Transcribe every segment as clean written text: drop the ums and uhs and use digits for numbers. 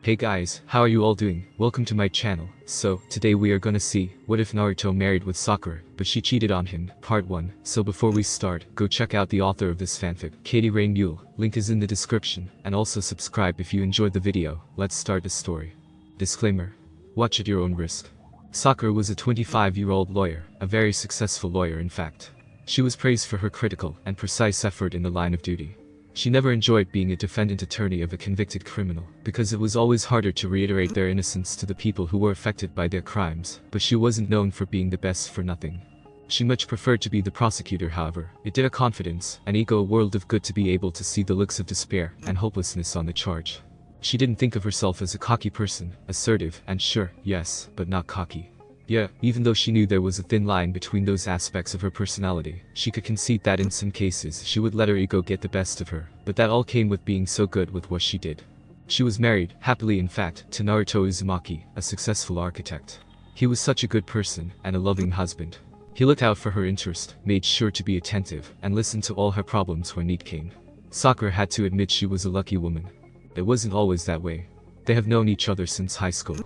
Hey guys, how are you all doing? Welcome to my channel. So, today we are gonna see, what if Naruto married with Sakura, but she cheated on him, part 1. So before we start, go check out the author of this fanfic, Katy Muhle, link is in the description, and also subscribe if you enjoyed the video. Let's start the story. Disclaimer. Watch at your own risk. Sakura was a 25-year-old lawyer, a very successful lawyer in fact. She was praised for her critical and precise effort in the line of duty. She never enjoyed being a defendant attorney of a convicted criminal, because it was always harder to reiterate their innocence to the people who were affected by their crimes, but she wasn't known for being the best for nothing. She much preferred to be the prosecutor, however. It did her confidence and ego a world of good to be able to see the looks of despair and hopelessness on the charge. She didn't think of herself as a cocky person, assertive and sure, yes, but not cocky. Yeah, even though she knew there was a thin line between those aspects of her personality, she could concede that in some cases she would let her ego get the best of her, but that all came with being so good with what she did. She was married, happily in fact, to Naruto Uzumaki, a successful architect. He was such a good person and a loving husband. He looked out for her interest, made sure to be attentive, and listened to all her problems when need came. Sakura had to admit she was a lucky woman. It wasn't always that way. They have known each other since high school.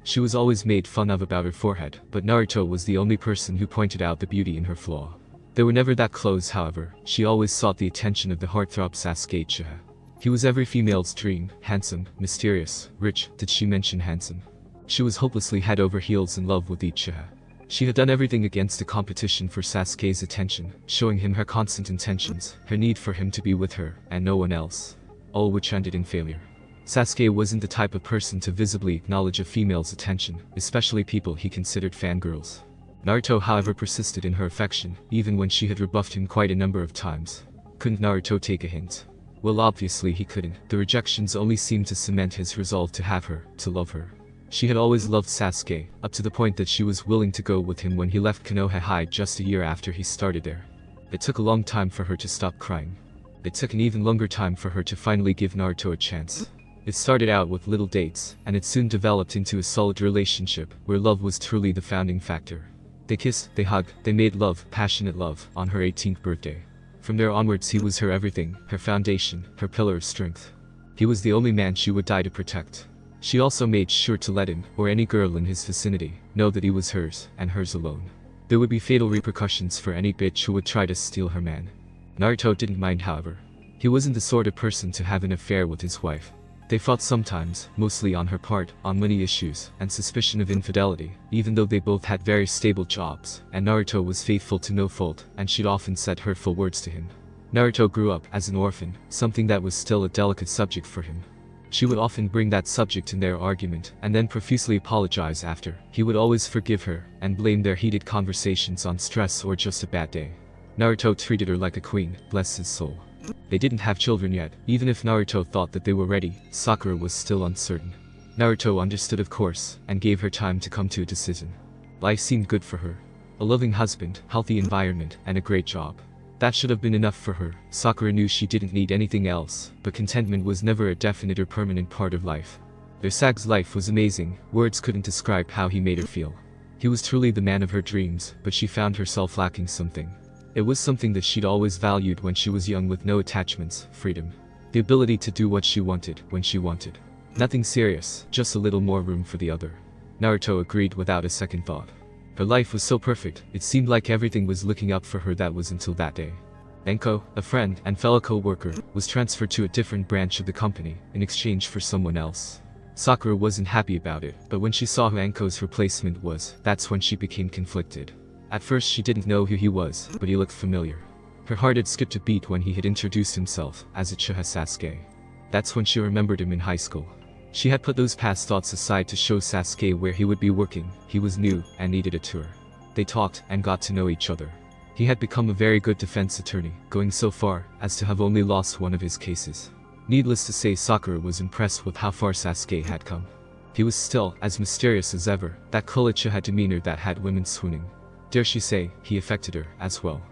She was always made fun of about her forehead, but Naruto was the only person who pointed out the beauty in her flaw. They were never that close, however. She always sought the attention of the heartthrob Sasuke Uchiha. He was every female's dream, handsome, mysterious, rich. Did she mention handsome? She was hopelessly head over heels in love with Uchiha. She had done everything against the competition for Sasuke's attention, showing him her constant intentions, her need for him to be with her, and no one else. All which ended in failure. Sasuke wasn't the type of person to visibly acknowledge a female's attention, especially people he considered fangirls. Naruto however persisted in her affection, even when she had rebuffed him quite a number of times. Couldn't Naruto take a hint? Well, obviously he couldn't. The rejections only seemed to cement his resolve to have her, to love her. She had always loved Sasuke, up to the point that she was willing to go with him when he left Konoha High just a year after he started there. It took a long time for her to stop crying. It took an even longer time for her to finally give Naruto a chance. It started out with little dates, and it soon developed into a solid relationship, where love was truly the founding factor. They kissed, they hugged, they made love, passionate love, on her 18th birthday. From there onwards he was her everything, her foundation, her pillar of strength. He was the only man she would die to protect. She also made sure to let him, or any girl in his vicinity, know that he was hers, and hers alone. There would be fatal repercussions for any bitch who would try to steal her man. Naruto didn't mind, however. He wasn't the sort of person to have an affair with his wife. They fought sometimes, mostly on her part, on money issues, and suspicion of infidelity, even though they both had very stable jobs, and Naruto was faithful to no fault, and she'd often said hurtful words to him. Naruto grew up as an orphan, something that was still a delicate subject for him. She would often bring that subject in their argument, and then profusely apologize after. He would always forgive her, and blame their heated conversations on stress or just a bad day. Naruto treated her like a queen, bless his soul. They didn't have children yet. Even if Naruto thought that they were ready, Sakura was still uncertain. Naruto understood, of course, and gave her time to come to a decision. Life seemed good for her. A loving husband, healthy environment, and a great job. That should have been enough for her. Sakura knew she didn't need anything else, but contentment was never a definite or permanent part of life. Their Sag's life was amazing. Words couldn't describe how he made her feel. He was truly the man of her dreams, but she found herself lacking something. It was something that she'd always valued when she was young, with no attachments, freedom. The ability to do what she wanted, when she wanted. Nothing serious, just a little more room for the other. Naruto agreed without a second thought. Her life was so perfect, it seemed like everything was looking up for her. That was until that day. Anko, a friend and fellow co-worker, was transferred to a different branch of the company, in exchange for someone else. Sakura wasn't happy about it, but when she saw who Anko's replacement was, that's when she became conflicted. At first she didn't know who he was, but he looked familiar. Her heart had skipped a beat when he had introduced himself as Uchiha Sasuke. That's when she remembered him in high school. She had put those past thoughts aside to show Sasuke where he would be working. He was new and needed a tour. They talked and got to know each other. He had become a very good defense attorney, going so far as to have only lost one of his cases. Needless to say, Sakura was impressed with how far Sasuke had come. He was still as mysterious as ever, that cool Uchiha demeanor that had women swooning. Dare she say, he affected her as well.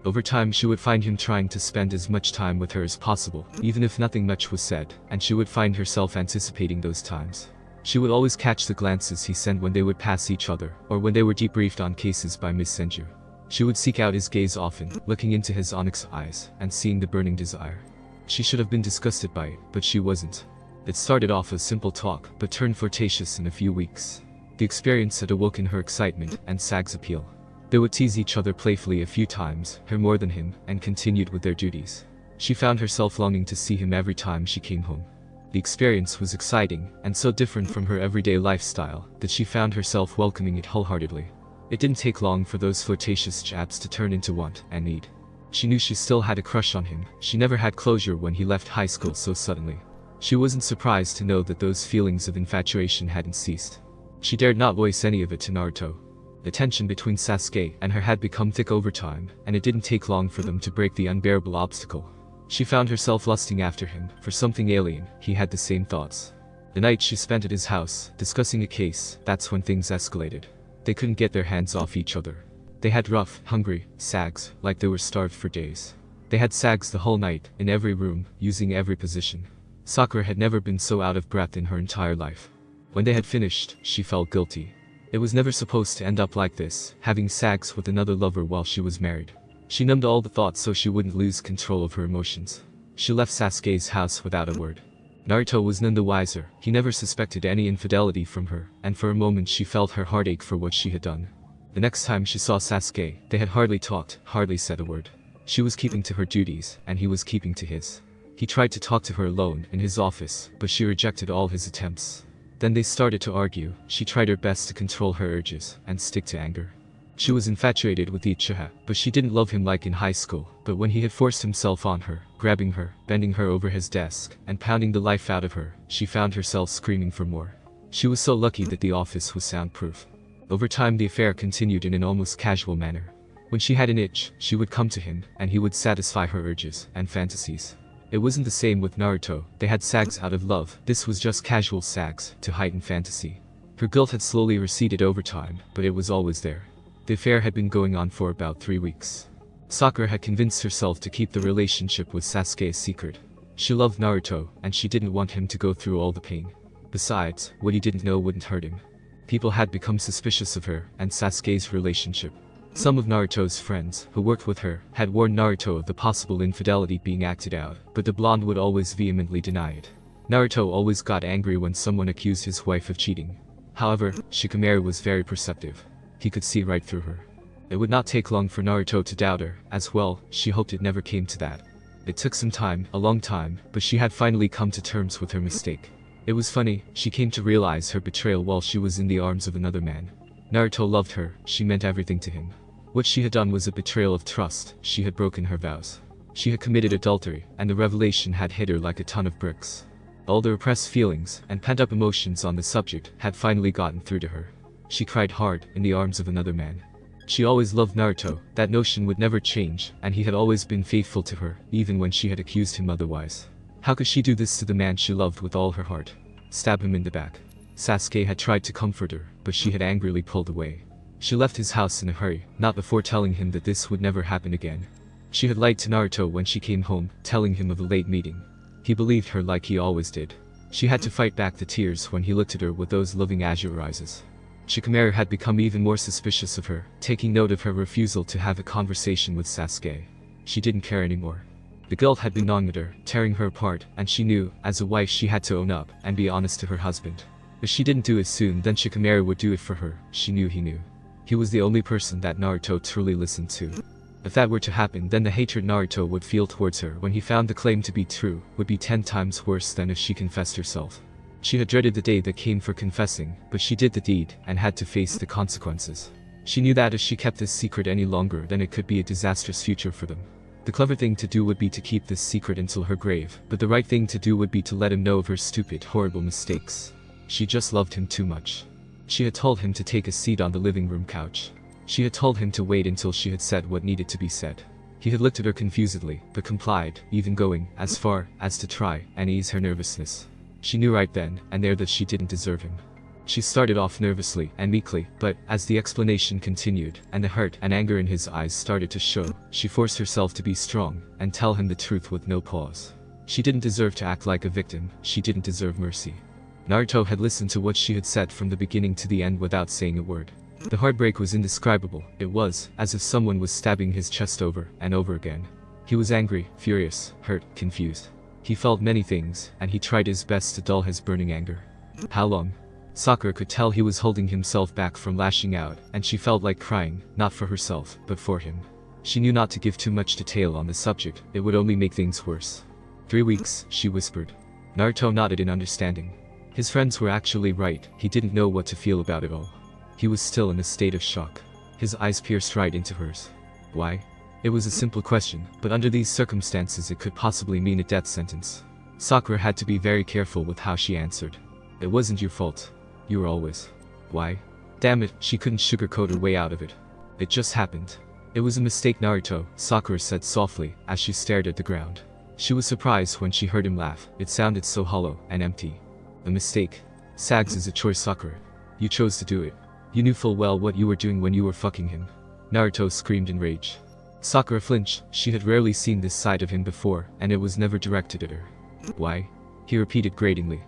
Over time she would find him trying to spend as much time with her as possible, even if nothing much was said, and she would find herself anticipating those times. She would always catch the glances he sent when they would pass each other, or when they were debriefed on cases by Miss Senju. She would seek out his gaze often, looking into his onyx eyes, and seeing the burning desire. She should have been disgusted by it, but she wasn't. It started off as simple talk, but turned flirtatious in a few weeks. The experience had awoken her excitement and Sag's appeal. They would tease each other playfully a few times, her more than him, and continued with their duties. She found herself longing to see him every time she came home. The experience was exciting, and so different from her everyday lifestyle, that she found herself welcoming it wholeheartedly. It didn't take long for those flirtatious jabs to turn into want and need. She knew she still had a crush on him. She never had closure when he left high school so suddenly. She wasn't surprised to know that those feelings of infatuation hadn't ceased. She dared not voice any of it to Naruto. The tension between Sasuke and her had become thick over time, and it didn't take long for them to break the unbearable obstacle. She found herself lusting after him, for something alien. He had the same thoughts. The night she spent at his house, discussing a case, that's when things escalated. They couldn't get their hands off each other. They had rough, hungry sags, like they were starved for days. They had sags the whole night, in every room, using every position. Sakura had never been so out of breath in her entire life. When they had finished, she felt guilty. It was never supposed to end up like this, having sags with another lover while she was married. She numbed all the thoughts so she wouldn't lose control of her emotions. She left Sasuke's house without a word. Naruto was none the wiser. He never suspected any infidelity from her, and for a moment she felt her heartache for what she had done. The next time she saw Sasuke, they had hardly talked, hardly said a word. She was keeping to her duties, and he was keeping to his. He tried to talk to her alone in his office, but she rejected all his attempts. Then they started to argue. She tried her best to control her urges and stick to anger. She was infatuated with Ichiha, but she didn't love him like in high school. But when he had forced himself on her, grabbing her, bending her over his desk, and pounding the life out of her, she found herself screaming for more. She was so lucky that the office was soundproof. Over time the affair continued in an almost casual manner. When she had an itch, she would come to him, and he would satisfy her urges and fantasies. It wasn't the same with Naruto. They had sags out of love. This was just casual sags to heighten fantasy. Her guilt had slowly receded over time, but it was always there. The affair had been going on for about 3 weeks. Sakura had convinced herself to keep the relationship with Sasuke a secret. She loved Naruto, and she didn't want him to go through all the pain. Besides, what he didn't know wouldn't hurt him. People had become suspicious of her and Sasuke's relationship. Some of Naruto's friends, who worked with her, had warned Naruto of the possible infidelity being acted out, but the blonde would always vehemently deny it. Naruto always got angry when someone accused his wife of cheating. However, Shikamaru was very perceptive. He could see right through her. It would not take long for Naruto to doubt her. As well, she hoped it never came to that. It took some time, a long time, but she had finally come to terms with her mistake. It was funny, she came to realize her betrayal while she was in the arms of another man. Naruto loved her, she meant everything to him. What she had done was a betrayal of trust. She had broken her vows. She had committed adultery, and the revelation had hit her like a ton of bricks. All the repressed feelings and pent-up emotions on the subject had finally gotten through to her. She cried hard, in the arms of another man. She always loved Naruto, that notion would never change, and he had always been faithful to her, even when she had accused him otherwise. How could she do this to the man she loved with all her heart? Stab him in the back. Sasuke had tried to comfort her, but she had angrily pulled away. She left his house in a hurry, not before telling him that this would never happen again. She had lied to Naruto when she came home, telling him of the late meeting. He believed her like he always did. She had to fight back the tears when he looked at her with those loving azure eyes. Shikamaru had become even more suspicious of her, taking note of her refusal to have a conversation with Sasuke. She didn't care anymore. The guilt had been gnawing at her, tearing her apart, and she knew, as a wife she had to own up, and be honest to her husband. If she didn't do it soon, then Shikamaru would do it for her. She knew he knew. He was the only person that Naruto truly listened to. If that were to happen, then the hatred Naruto would feel towards her when he found the claim to be true would be 10 times worse than if she confessed herself. She had dreaded the day that came for confessing, but she did the deed and had to face the consequences. She knew that if she kept this secret any longer, then it could be a disastrous future for them. The clever thing to do would be to keep this secret until her grave, but the right thing to do would be to let him know of her stupid, horrible mistakes. She just loved him too much. She had told him to take a seat on the living room couch. She had told him to wait until she had said what needed to be said. He had looked at her confusedly, but complied, even going as far as to try and ease her nervousness. She knew right then and there that she didn't deserve him. She started off nervously and meekly, but as the explanation continued and the hurt and anger in his eyes started to show, she forced herself to be strong and tell him the truth with no pause. She didn't deserve to act like a victim. She didn't deserve mercy. Naruto had listened to what she had said from the beginning to the end without saying a word. The heartbreak was indescribable. It was as if someone was stabbing his chest over and over again. He was angry, furious, hurt, confused. He felt many things, and he tried his best to dull his burning anger. How long? Sakura could tell he was holding himself back from lashing out, and she felt like crying, not for herself, but for him. She knew not to give too much detail on the subject, it would only make things worse. 3 weeks, she whispered. Naruto nodded in understanding. His friends were actually right, he didn't know what to feel about it all. He was still in a state of shock. His eyes pierced right into hers. Why? It was a simple question, but under these circumstances it could possibly mean a death sentence. Sakura had to be very careful with how she answered. It wasn't your fault. You were always. Why? Damn it, she couldn't sugarcoat her way out of it. It just happened. It was a mistake, Naruto, Sakura said softly, as she stared at the ground. She was surprised when she heard him laugh, it sounded so hollow and empty. A mistake? Sags is a choice, Sakura. You chose to do it. You knew full well what you were doing when you were fucking him. Naruto screamed in rage. Sakura flinched, she had rarely seen this side of him before, and it was never directed at her. Why? He repeated gratingly.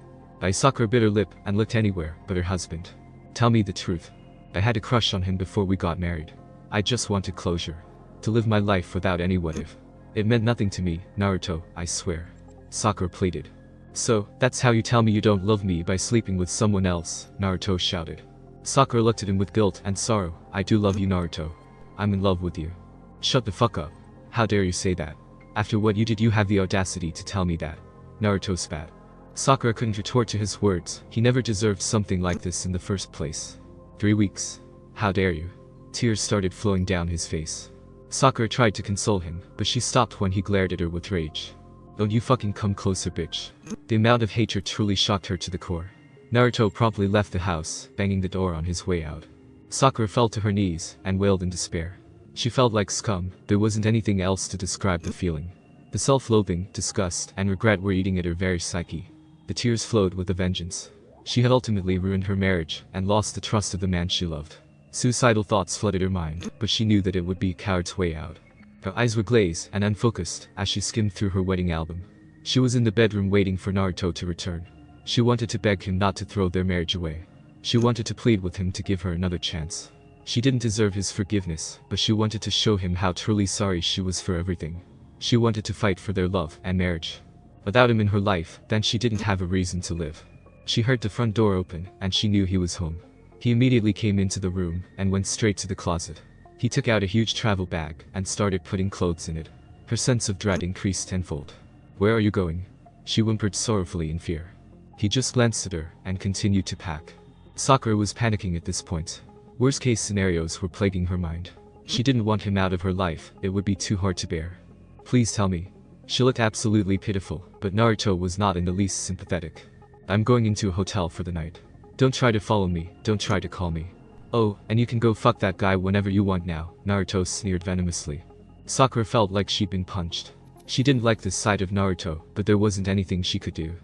Sakura bit her lip and looked anywhere but her husband. Tell me the truth. I had a crush on him before we got married. I just wanted closure. To live my life without any what if. It meant nothing to me, Naruto, I swear. Sakura pleaded. So, that's how you tell me you don't love me, by sleeping with someone else, Naruto shouted. Sakura looked at him with guilt and sorrow. I do love you, Naruto. I'm in love with you. Shut the fuck up. How dare you say that? After what you did, you have the audacity to tell me that. Naruto spat. Sakura couldn't retort to his words, he never deserved something like this in the first place. 3 weeks. How dare you? Tears started flowing down his face. Sakura tried to console him, but she stopped when he glared at her with rage. Don't you fucking come closer, bitch. The amount of hatred truly shocked her to the core. Naruto promptly left the house, banging the door on his way out. Sakura fell to her knees and wailed in despair. She felt like scum, there wasn't anything else to describe the feeling. The self-loathing, disgust, and regret were eating at her very psyche. The tears flowed with a vengeance. She had ultimately ruined her marriage and lost the trust of the man she loved. Suicidal thoughts flooded her mind, but she knew that it would be a coward's way out. Her eyes were glazed and unfocused as she skimmed through her wedding album. She was in the bedroom waiting for Naruto to return. She wanted to beg him not to throw their marriage away. She wanted to plead with him to give her another chance. She didn't deserve his forgiveness, but she wanted to show him how truly sorry she was for everything. She wanted to fight for their love and marriage. Without him in her life, then she didn't have a reason to live. She heard the front door open, and she knew he was home. He immediately came into the room and went straight to the closet. He took out a huge travel bag and started putting clothes in it. Her sense of dread increased tenfold. Where are you going? She whimpered sorrowfully in fear. He just glanced at her and continued to pack. Sakura was panicking at this point. Worst-case scenarios were plaguing her mind. She didn't want him out of her life, it would be too hard to bear. Please tell me. She looked absolutely pitiful, but Naruto was not in the least sympathetic. I'm going into a hotel for the night. Don't try to follow me, don't try to call me. Oh, and you can go fuck that guy whenever you want now, Naruto sneered venomously. Sakura felt like she'd been punched. She didn't like this side of Naruto, but there wasn't anything she could do.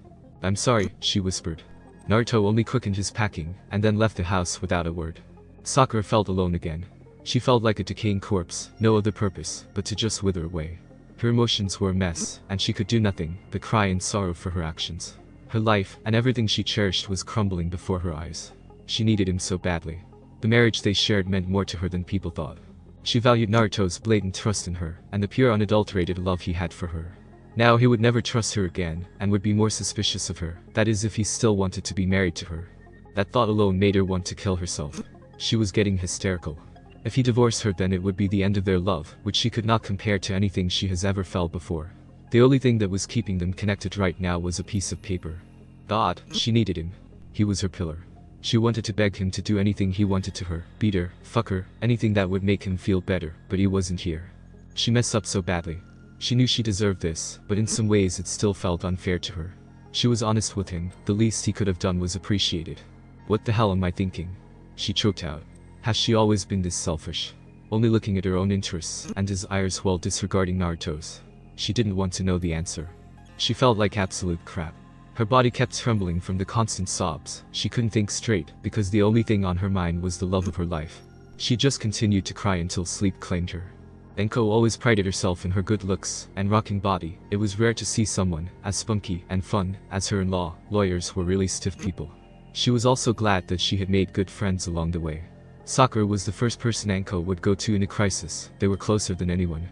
I'm sorry, she whispered. Naruto only quickened his packing, and then left the house without a word. Sakura felt alone again. She felt like a decaying corpse, no other purpose but to just wither away. Her emotions were a mess, and she could do nothing but cry in sorrow for her actions. Her life and everything she cherished was crumbling before her eyes. She needed him so badly. The marriage they shared meant more to her than people thought. She valued Naruto's blatant trust in her, and the pure unadulterated love he had for her. Now he would never trust her again, and would be more suspicious of her, that is if he still wanted to be married to her. That thought alone made her want to kill herself. She was getting hysterical. If he divorced her, then it would be the end of their love, which she could not compare to anything she has ever felt before. The only thing that was keeping them connected right now was a piece of paper. God, she needed him. He was her pillar. She wanted to beg him to do anything he wanted to her, beat her, fuck her, anything that would make him feel better, but he wasn't here. She messed up so badly. She knew she deserved this, but in some ways it still felt unfair to her. She was honest with him, the least he could have done was appreciate it. What the hell am I thinking? She choked out. Has she always been this selfish? Only looking at her own interests and desires while disregarding Naruto's. She didn't want to know the answer. She felt like absolute crap. Her body kept trembling from the constant sobs. She couldn't think straight because the only thing on her mind was the love of her life. She just continued to cry until sleep claimed her. Anko always prided herself in her good looks and rocking body. It was rare to see someone as spunky and fun as her in-law. Lawyers were really stiff people. She was also glad that she had made good friends along the way. Sakura was the first person Anko would go to in a crisis. They were closer than anyone.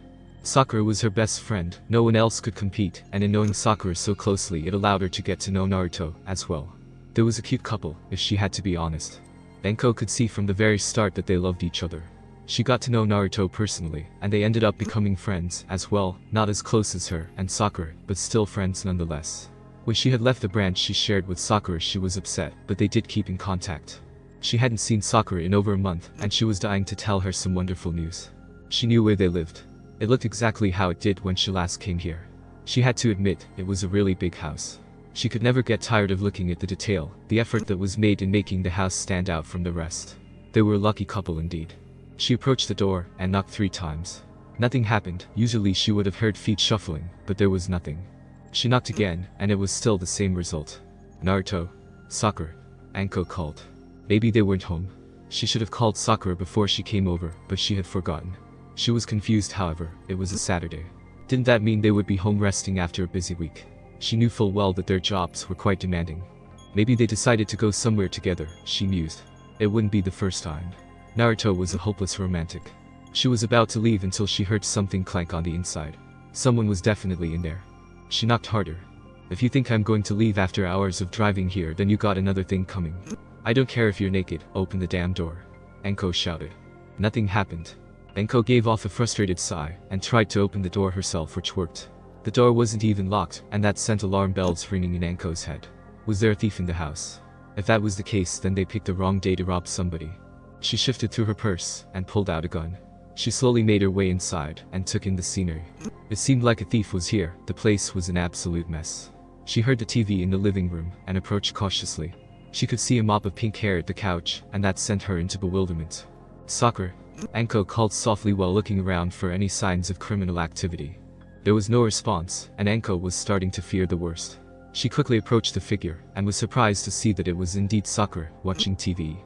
Sakura was her best friend, no one else could compete, and in knowing Sakura so closely it allowed her to get to know Naruto as well. There was a cute couple, if she had to be honest. Anko could see from the very start that they loved each other. She got to know Naruto personally, and they ended up becoming friends as well, not as close as her and Sakura, but still friends nonetheless. When she had left the branch she shared with Sakura she was upset, but they did keep in contact. She hadn't seen Sakura in over a month, and she was dying to tell her some wonderful news. She knew where they lived. It looked exactly how it did when she last came here. She had to admit, it was a really big house. She could never get tired of looking at the detail, the effort that was made in making the house stand out from the rest. They were a lucky couple indeed. She approached the door and knocked 3 times. Nothing happened. Usually she would have heard feet shuffling, but there was nothing. She knocked again, and it was still the same result. Naruto. Sakura. Anko called. Maybe they weren't home. She should have called Sakura before she came over, but she had forgotten. She was confused, however. It was a Saturday. Didn't that mean they would be home resting after a busy week? She knew full well that their jobs were quite demanding. Maybe they decided to go somewhere together, she mused. It wouldn't be the first time. Naruto was a hopeless romantic. She was about to leave until she heard something clank on the inside. Someone was definitely in there. She knocked harder. If you think I'm going to leave after hours of driving here, then you got another thing coming. I don't care if you're naked, open the damn door. Anko shouted. Nothing happened. Anko gave off a frustrated sigh, and tried to open the door herself, which worked. The door wasn't even locked, and that sent alarm bells ringing in Anko's head. Was there a thief in the house? If that was the case, then they picked the wrong day to rob somebody. She shifted through her purse, and pulled out a gun. She slowly made her way inside, and took in the scenery. It seemed like a thief was here. The place was an absolute mess. She heard the TV in the living room, and approached cautiously. She could see a mop of pink hair at the couch, and that sent her into bewilderment. Sakura. Anko called softly while looking around for any signs of criminal activity. There was no response, and Anko was starting to fear the worst. She quickly approached the figure, and was surprised to see that it was indeed Sakura, watching TV.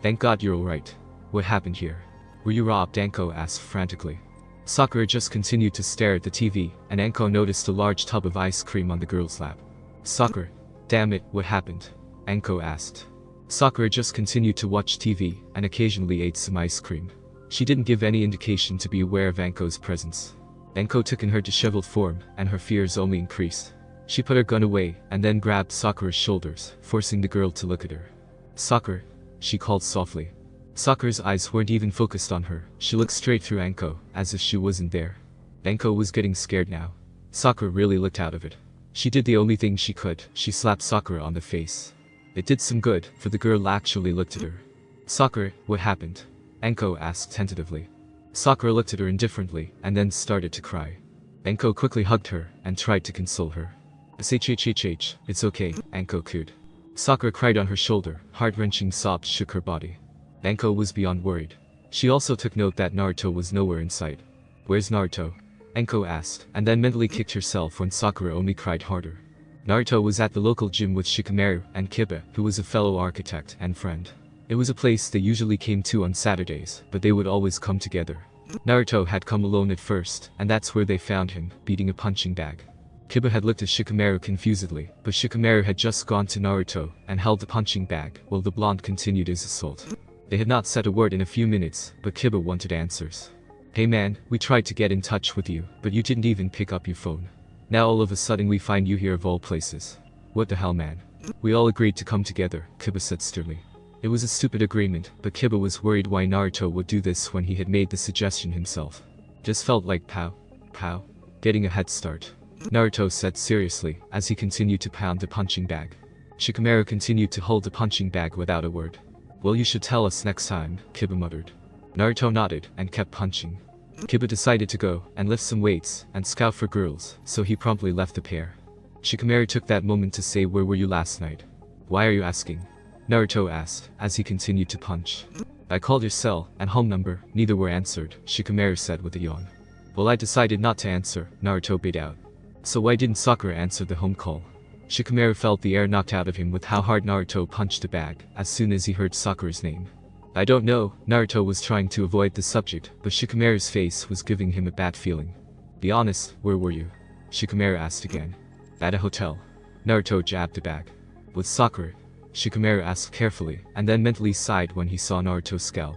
Thank God you're alright. What happened here? Were you robbed? Anko asked frantically. Sakura just continued to stare at the TV, and Anko noticed a large tub of ice cream on the girl's lap. Sakura. Damn it, what happened? Anko asked. Sakura just continued to watch TV, and occasionally ate some ice cream. She didn't give any indication to be aware of Anko's presence. Anko took in her disheveled form, and her fears only increased. She put her gun away, and then grabbed Sakura's shoulders, forcing the girl to look at her. Sakura, she called softly. Sakura's eyes weren't even focused on her. She looked straight through Anko, as if she wasn't there. Anko was getting scared now. Sakura really looked out of it. She did the only thing she could. She slapped Sakura on the face. It did some good, for the girl actually looked at her. Sakura, what happened? Anko asked tentatively. Sakura looked at her indifferently, and then started to cry. Anko quickly hugged her, and tried to console her. "Shh, it's okay," Anko cooed. Sakura cried on her shoulder. Heart-wrenching sobs shook her body. Anko was beyond worried. She also took note that Naruto was nowhere in sight. "Where's Naruto?" Anko asked, and then mentally kicked herself when Sakura only cried harder. Naruto was at the local gym with Shikamaru and Kiba, who was a fellow architect and friend. It was a place they usually came to on Saturdays, but they would always come together. Naruto had come alone at first, and that's where they found him, beating a punching bag. Kiba had looked at Shikamaru confusedly, but Shikamaru had just gone to Naruto and held the punching bag, while the blonde continued his assault. They had not said a word in a few minutes, but Kiba wanted answers. "Hey man, we tried to get in touch with you, but you didn't even pick up your phone. Now all of a sudden we find you here of all places. What the hell, man?" "We all agreed to come together," Kiba said sternly. It was a stupid agreement, but Kiba was worried why Naruto would do this when he had made the suggestion himself. Just felt like pow, getting a head start. Naruto said seriously, as he continued to pound the punching bag. Shikamaru continued to hold the punching bag without a word. "Well, you should tell us next time," Kiba muttered. Naruto nodded, and kept punching. Kiba decided to go, and lift some weights, and scout for girls, so he promptly left the pair. Shikamaru took that moment to say, "Where were you last night?" "Why are you asking?" Naruto asked, as he continued to punch. "I called your cell and home number, neither were answered," Shikamaru said with a yawn. "Well, I decided not to answer," Naruto bit out. "So why didn't Sakura answer the home call?" Shikamaru felt the air knocked out of him with how hard Naruto punched the bag, as soon as he heard Sakura's name. "I don't know," Naruto was trying to avoid the subject, but Shikamaru's face was giving him a bad feeling. "Be honest, where were you?" Shikamaru asked again. "At a hotel." Naruto jabbed the bag. "With Sakura?" Shikamaru asked carefully, and then mentally sighed when he saw Naruto scowl.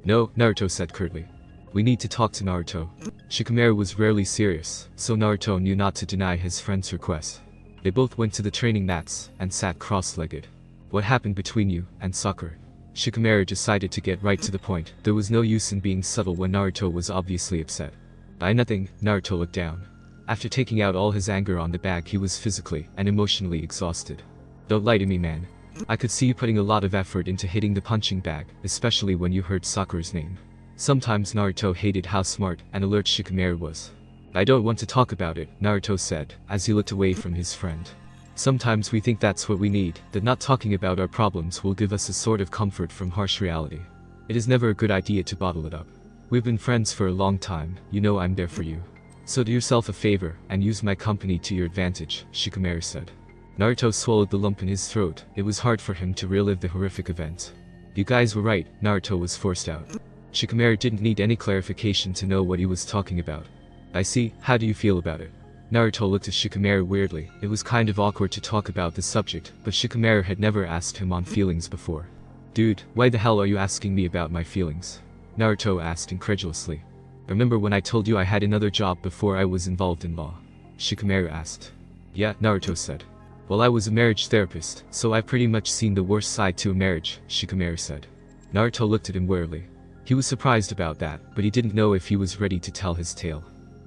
"No," Naruto said curtly. "We need to talk to Naruto." Shikamaru was rarely serious, so Naruto knew not to deny his friend's request. They both went to the training mats and sat cross-legged. What happened between you and Sakura? Shikamaru decided to get right to the point. There was no use in being subtle when Naruto was obviously upset. Nothing, Naruto looked down. After taking out all his anger on the bag, he was physically and emotionally exhausted. Don't lie to me, man. I could see you putting a lot of effort into hitting the punching bag, especially when you heard Sakura's name. Sometimes Naruto hated how smart and alert Shikamaru was. I don't want to talk about it, Naruto said, as he looked away from his friend. Sometimes we think that's what we need, that not talking about our problems will give us a sort of comfort from harsh reality. It is never a good idea to bottle it up. We've been friends for a long time, you know I'm there for you. So do yourself a favor and use my company to your advantage, Shikamaru said. Naruto swallowed the lump in his throat. It was hard for him to relive the horrific event. You guys were right, Naruto was forced out. Shikamaru didn't need any clarification to know what he was talking about. I see, how do you feel about it? Naruto looked at Shikamaru weirdly. It was kind of awkward to talk about the subject, but Shikamaru had never asked him on feelings before. Dude, why the hell are you asking me about my feelings? Naruto asked incredulously. Remember when I told you I had another job before I was involved in law? Shikamaru asked. Yeah, Naruto said. Well, I was a marriage therapist, so I've pretty much seen the worst side to a marriage, Shikamaru said. Naruto looked at him warily. He was surprised about that, but he didn't know if he was ready to tell his tale.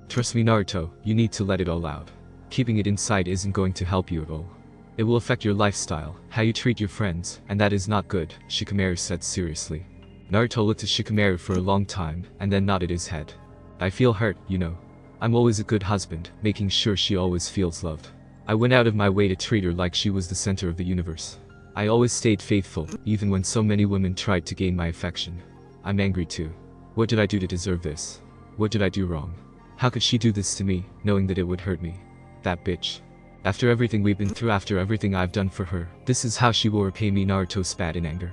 Trust me, Naruto, you need to let it all out. Keeping it inside isn't going to help you at all. It will affect your lifestyle, how you treat your friends, and that is not good, Shikamaru said seriously. Naruto looked at Shikamaru for a long time, and then nodded his head. I feel hurt, you know. I'm always a good husband, making sure she always feels loved. I went out of my way to treat her like she was the center of the universe. I always stayed faithful, even when so many women tried to gain my affection. I'm angry too. What did I do to deserve this? What did I do wrong? How could she do this to me, knowing that it would hurt me? That bitch. After everything we've been through, after everything I've done for her, this is how she will repay me, Naruto spat in anger.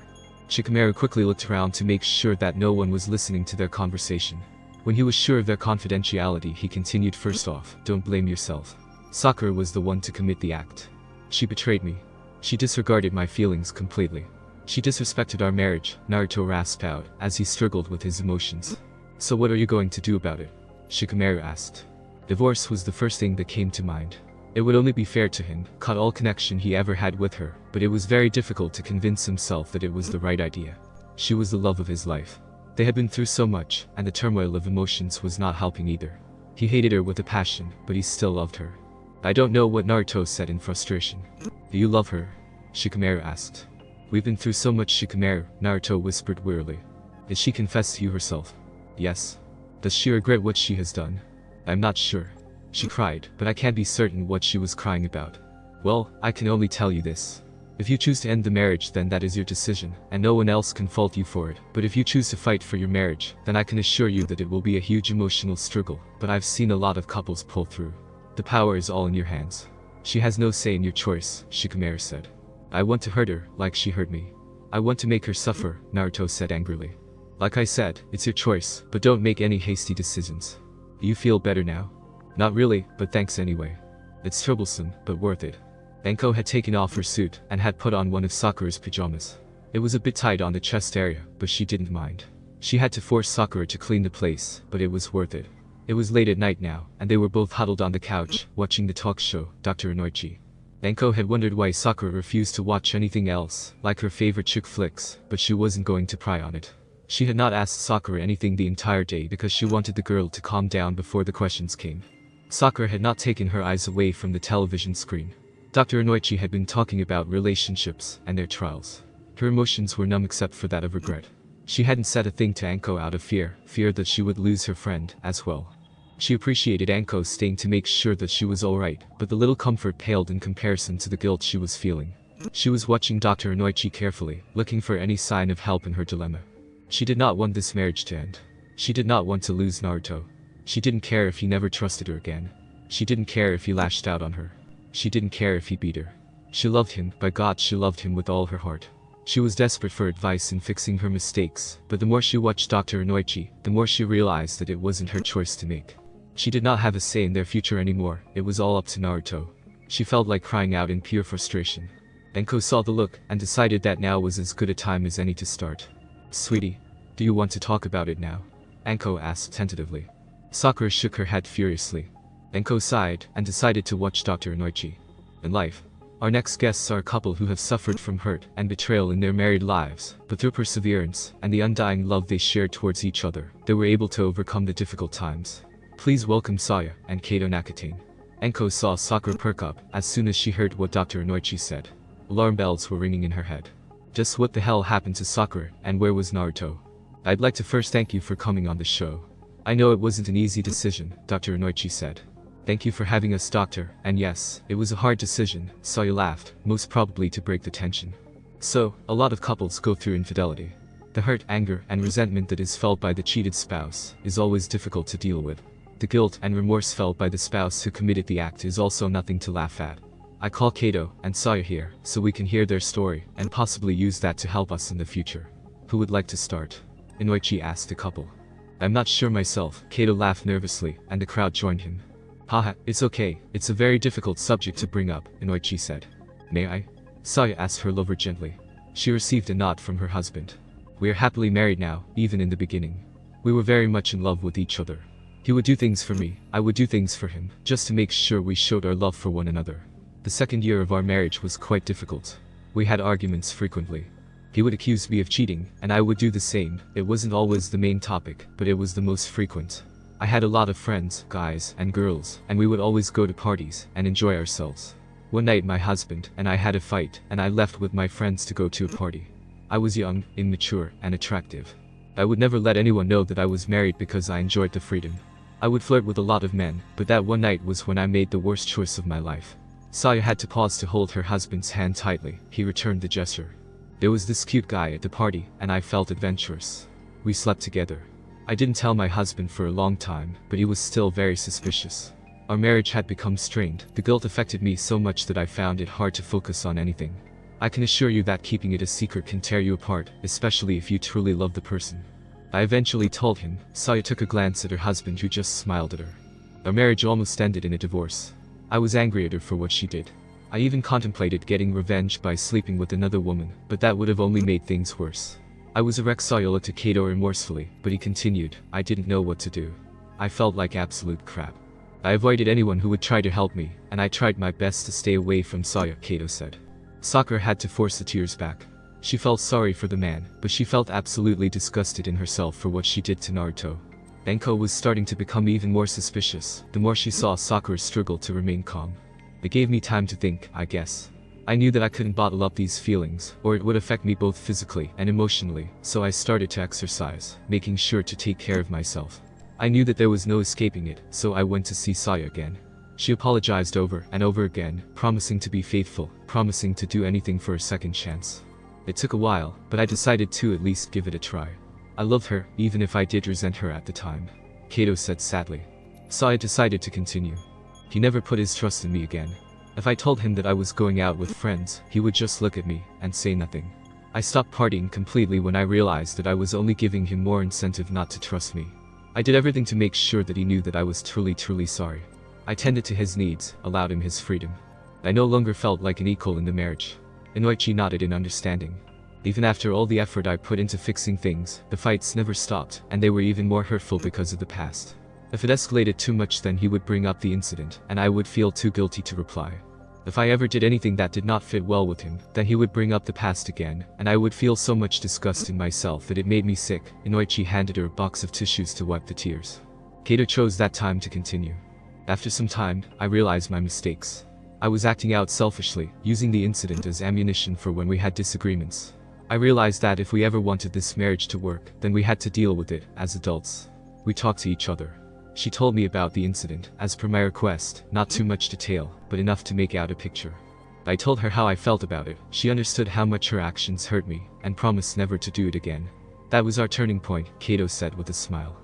Shikamaru quickly looked around to make sure that no one was listening to their conversation. When he was sure of their confidentiality, he continued, first off, don't blame yourself. Sakura was the one to commit the act. She betrayed me. She disregarded my feelings completely. She disrespected our marriage, Naruto rasped out, as he struggled with his emotions. So what are you going to do about it? Shikamaru asked. Divorce was the first thing that came to mind. It would only be fair to him, cut all connection he ever had with her, but it was very difficult to convince himself that it was the right idea. She was the love of his life. They had been through so much, and the turmoil of emotions was not helping either. He hated her with a passion, but he still loved her. I don't know, what Naruto said in frustration. Do you love her? Shikamaru asked. We've been through so much, Shikamaru, Naruto whispered wearily. Did she confess to you herself? Yes. Does she regret what she has done? I'm not sure. She cried, but I can't be certain what she was crying about. Well, I can only tell you this. If you choose to end the marriage, then that is your decision, and no one else can fault you for it. But if you choose to fight for your marriage, then I can assure you that it will be a huge emotional struggle, but I've seen a lot of couples pull through. The power is all in your hands. She has no say in your choice, Shikamaru said. I want to hurt her, like she hurt me. I want to make her suffer, Naruto said angrily. Like I said, it's your choice, but don't make any hasty decisions. Do you feel better now? Not really, but thanks anyway. It's troublesome, but worth it. Anko had taken off her suit and had put on one of Sakura's pajamas. It was a bit tight on the chest area, but she didn't mind. She had to force Sakura to clean the place, but it was worth it. It was late at night now, and they were both huddled on the couch, watching the talk show, Dr. Inoichi. Anko had wondered why Sakura refused to watch anything else, like her favorite chick flicks, but she wasn't going to pry on it. She had not asked Sakura anything the entire day because she wanted the girl to calm down before the questions came. Sakura had not taken her eyes away from the television screen. Dr. Inoichi had been talking about relationships and their trials. Her emotions were numb except for that of regret. She hadn't said a thing to Anko out of fear that she would lose her friend as well. She appreciated Anko staying to make sure that she was alright, but the little comfort paled in comparison to the guilt she was feeling. She was watching Dr. Inoichi carefully, looking for any sign of help in her dilemma. She did not want this marriage to end. She did not want to lose Naruto. She didn't care if he never trusted her again. She didn't care if he lashed out on her. She didn't care if he beat her. She loved him, by God she loved him with all her heart. She was desperate for advice in fixing her mistakes, but the more she watched Dr. Inoichi, the more she realized that it wasn't her choice to make. She did not have a say in their future anymore, it was all up to Naruto. She felt like crying out in pure frustration. Anko saw the look, and decided that now was as good a time as any to start. Sweetie, do you want to talk about it now? Anko asked tentatively. Sakura shook her head furiously. Anko sighed and decided to watch Dr. Inoichi. In life, our next guests are a couple who have suffered from hurt and betrayal in their married lives, but through perseverance and the undying love they shared towards each other, they were able to overcome the difficult times. Please welcome Saya and Kato Nakatane. Anko saw Sakura perk up as soon as she heard what Dr. Inoichi said. Alarm bells were ringing in her head. Just what the hell happened to Sakura, and where was Naruto? I'd like to first thank you for coming on the show. I know it wasn't an easy decision, Dr. Inoichi said. Thank you for having us, doctor, and yes, it was a hard decision, Saya laughed, most probably to break the tension. So, a lot of couples go through infidelity. The hurt, anger, and resentment that is felt by the cheated spouse is always difficult to deal with. The guilt and remorse felt by the spouse who committed the act is also nothing to laugh at. I call Kato and Saya here, so we can hear their story, and possibly use that to help us in the future. Who would like to start? Inoichi asked the couple. I'm not sure myself, Kato laughed nervously, and the crowd joined him. Haha, it's okay, it's a very difficult subject to bring up, Inoichi said. May I? Saya asked her lover gently. She received a nod from her husband. We are happily married now, even in the beginning. We were very much in love with each other. He would do things for me, I would do things for him, just to make sure we showed our love for one another. The second year of our marriage was quite difficult. We had arguments frequently. He would accuse me of cheating, and I would do the same. It wasn't always the main topic, but it was the most frequent. I had a lot of friends, guys and girls, and we would always go to parties and enjoy ourselves. One night my husband and I had a fight, and I left with my friends to go to a party. I was young, immature, and attractive. I would never let anyone know that I was married because I enjoyed the freedom. I would flirt with a lot of men, but that one night was when I made the worst choice of my life. Saya had to pause to hold her husband's hand tightly. He returned the gesture. There was this cute guy at the party, and I felt adventurous. We slept together. I didn't tell my husband for a long time, but he was still very suspicious. Our marriage had become strained. The guilt affected me so much that I found it hard to focus on anything. I can assure you that keeping it a secret can tear you apart, especially if you truly love the person. I eventually told him. Saya took a glance at her husband, who just smiled at her. Our marriage almost ended in a divorce. I was angry at her for what she did. I even contemplated getting revenge by sleeping with another woman, but that would have only made things worse. I was a wreck. Saya looked at Kato remorsefully, but he continued. I didn't know what to do. I felt like absolute crap. I avoided anyone who would try to help me, and I tried my best to stay away from Saya, Kato said. Sakura had to force the tears back. She felt sorry for the man, but she felt absolutely disgusted in herself for what she did to Naruto. Anko was starting to become even more suspicious, the more she saw Sakura struggle to remain calm. It gave me time to think, I guess. I knew that I couldn't bottle up these feelings, or it would affect me both physically and emotionally, so I started to exercise, making sure to take care of myself. I knew that there was no escaping it, so I went to see Saya again. She apologized over and over again, promising to be faithful, promising to do anything for a second chance. It took a while, but I decided to at least give it a try. I loved her, even if I did resent her at the time, Kato said sadly. Saya decided to continue. He never put his trust in me again. If I told him that I was going out with friends, he would just look at me and say nothing. I stopped partying completely when I realized that I was only giving him more incentive not to trust me. I did everything to make sure that he knew that I was truly sorry. I tended to his needs, allowed him his freedom. I no longer felt like an equal in the marriage. Inoichi nodded in understanding. Even after all the effort I put into fixing things, the fights never stopped, and they were even more hurtful because of the past. If it escalated too much, then he would bring up the incident, and I would feel too guilty to reply. If I ever did anything that did not fit well with him, then he would bring up the past again, and I would feel so much disgust in myself that it made me sick. Inoichi handed her a box of tissues to wipe the tears. Kato chose that time to continue. After some time, I realized my mistakes. I was acting out selfishly, using the incident as ammunition for when we had disagreements. I realized that if we ever wanted this marriage to work, then we had to deal with it as adults. We talked to each other. She told me about the incident, as per my request, not too much detail, but enough to make out a picture. I told her how I felt about it. She understood how much her actions hurt me, and promised never to do it again. That was our turning point, Kato said with a smile.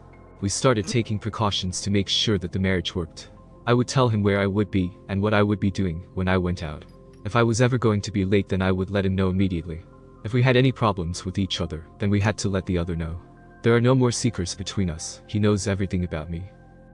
We started taking precautions to make sure that the marriage worked. I would tell him where I would be, and what I would be doing, when I went out. If I was ever going to be late, then I would let him know immediately. If we had any problems with each other, then we had to let the other know. There are no more secrets between us. He knows everything about me.